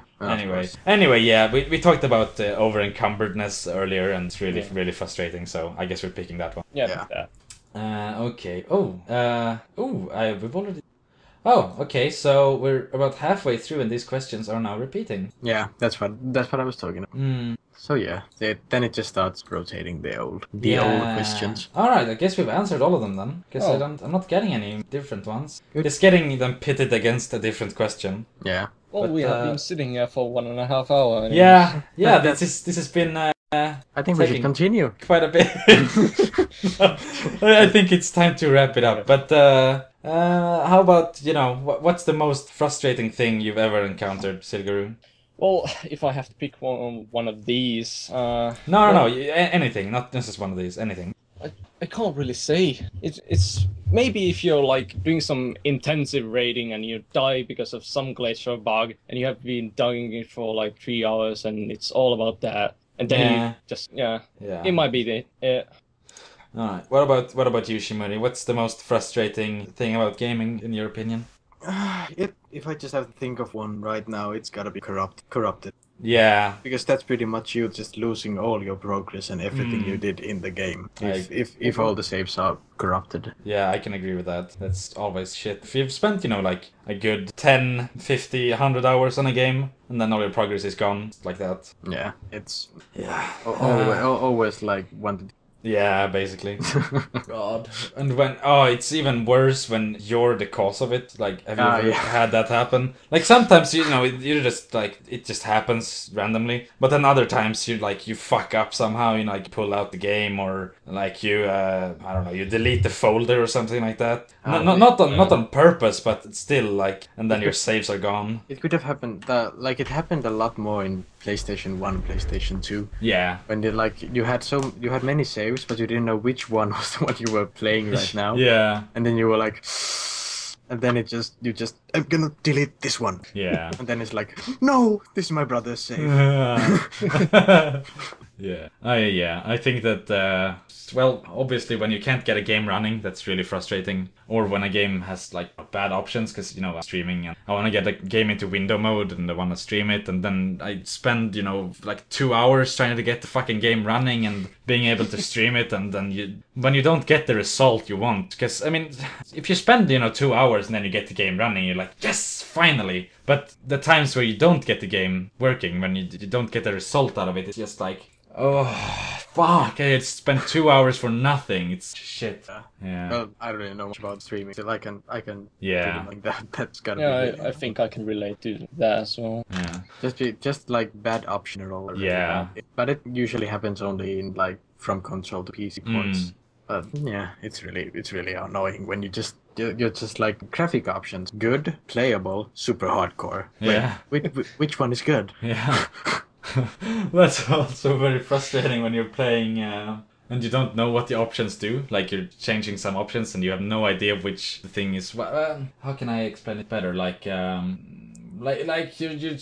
Anyway, yeah, we talked about over-encumbredness earlier, and it's really, really frustrating, so I guess we're picking that one. Yeah. Okay. We've already... Oh, okay, so we're about halfway through and these questions are now repeating. Yeah, that's what I was talking about. So yeah, then it just starts rotating the old questions. Alright, I guess we've answered all of them then. Guess I'm not getting any different ones. Good. It's getting them pitted against a different question. Yeah. Well, But, we have been sitting here for 1.5 hours. Yeah, this has been... I think we should continue. Quite a bit. I think it's time to wrap it up. But how about, what's the most frustrating thing you've ever encountered, Zilgaro? Well, if I have to pick one of these... No, anything. Not just one of these, anything. I can't really say. It's maybe if you're like doing some intensive raiding and you die because of some glitch or bug and you have been doing it for like 3 hours and it's all about that. And then you just, it might be the... Alright, what about you, Shimuri? What's the most frustrating thing about gaming, in your opinion? If I just have to think of one right now, it's gotta be corrupted. Yeah. Because that's pretty much you just losing all your progress and everything you did in the game. If all the saves are corrupted. Yeah, I can agree with that. That's always shit. If you've spent, like a good 10, 50, 100 hours on a game, and then all your progress is gone, like that. Yeah, it's... Yeah. Always like wanted... Yeah, basically. God. And it's even worse when you're the cause of it. Like, have you ever had that happen? Like, sometimes, you just, like, it just happens randomly. But then other times, you fuck up somehow, like, pull out the game, or, like, you, I don't know, you delete the folder or something like that. Not on purpose, but it's still, like, and then your saves are gone. It could have happened, it happened a lot more in PlayStation 1, PlayStation 2. Yeah. When you had many saves, but you didn't know which one was the one you were playing right now. Yeah. And then you were like, and then I'm gonna delete this one. Yeah. And then it's like, no, this is my brother's save. Yeah. I think that, obviously when you can't get a game running, that's really frustrating. Or when a game has, like, bad options, because, I'm streaming and I want to get a game into window mode and I want to stream it, and then I spend, like 2 hours trying to get the fucking game running and being able to stream it, and then when you don't get the result you want, because, I mean, if you spend, 2 hours and then you get the game running, you're like, yes, finally! But the times where you don't get the game working, when you don't get the result out of it, it's just like, oh, fuck, I just spent 2 hours for nothing. It's shit. Yeah. Well, I don't really know much about streaming, so I can yeah. do it like that. That's gotta be I think I can relate to that as well. Yeah. Just like bad optional. Yeah. But it usually happens only in like from console to PC ports. But yeah, it's really annoying when you're just like graphic options, good, playable, super hardcore. Yeah. Which one is good? Yeah. That's also very frustrating when you're playing and you don't know what the options do. Like, you're changing some options and you have no idea which thing is... how can I explain it better? Like you're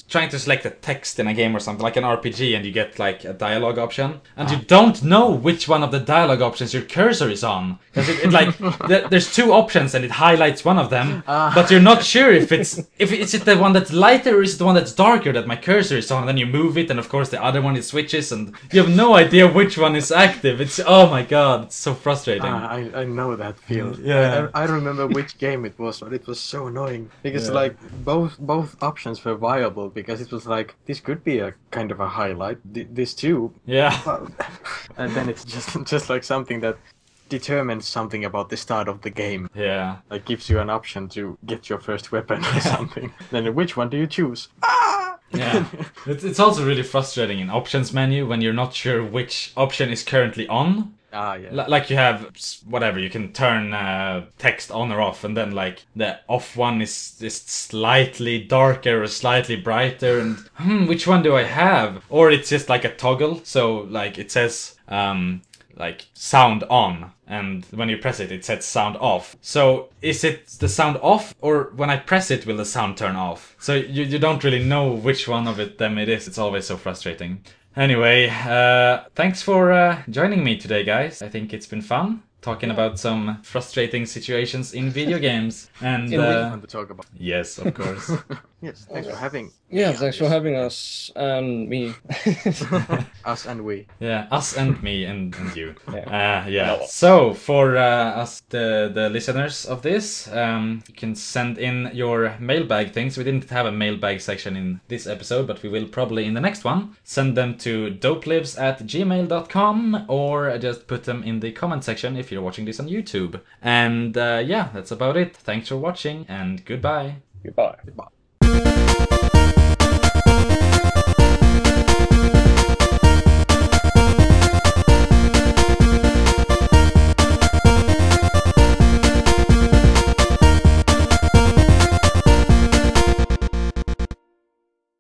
trying to select a text in a game or something, like an RPG, and you get like a dialogue option, and you don't know which one of the dialogue options your cursor is on, because it like there's two options and it highlights one of them, but you're not sure if it's the one that's lighter or is it the one that's darker that my cursor is on, and then you move it and of course the other one is switches and you have no idea which one is active. It's, oh my god, it's so frustrating. I know that feel. Yeah. I remember which game it was, but it was so annoying because like both options were viable, because it was like, this could be a kind of a highlight, this too. Yeah. And then it's just like something that determines something about the start of the game. Yeah. Like gives you an option to get your first weapon or something. Then which one do you choose? Yeah. It's also really frustrating in options menu when you're not sure which option is currently on. Yeah. Like you have, whatever, you can turn text on or off, and then like the off one is just slightly darker or slightly brighter, and which one do I have? Or it's just like a toggle, so like it says like sound on, and when you press it, it sets sound off. So is it the sound off, or when I press it, will the sound turn off? So you don't really know which one of them it is. It's always so frustrating. Anyway, thanks for joining me today, guys. I think it's been fun talking about some frustrating situations in video games. And fun to talk about. Yes, of course. Yes, thanks for having. Yeah, thanks for having us and me. Us and we. Yeah, us and me and you. Yeah. Yeah. So for us, the listeners of this, you can send in your mailbag things. We didn't have a mailbag section in this episode, but we will probably in the next one. Send them to dopelives@gmail.com, or just put them in the comment section if you're watching this on YouTube. And yeah, that's about it. Thanks for watching, and goodbye. Goodbye. Goodbye.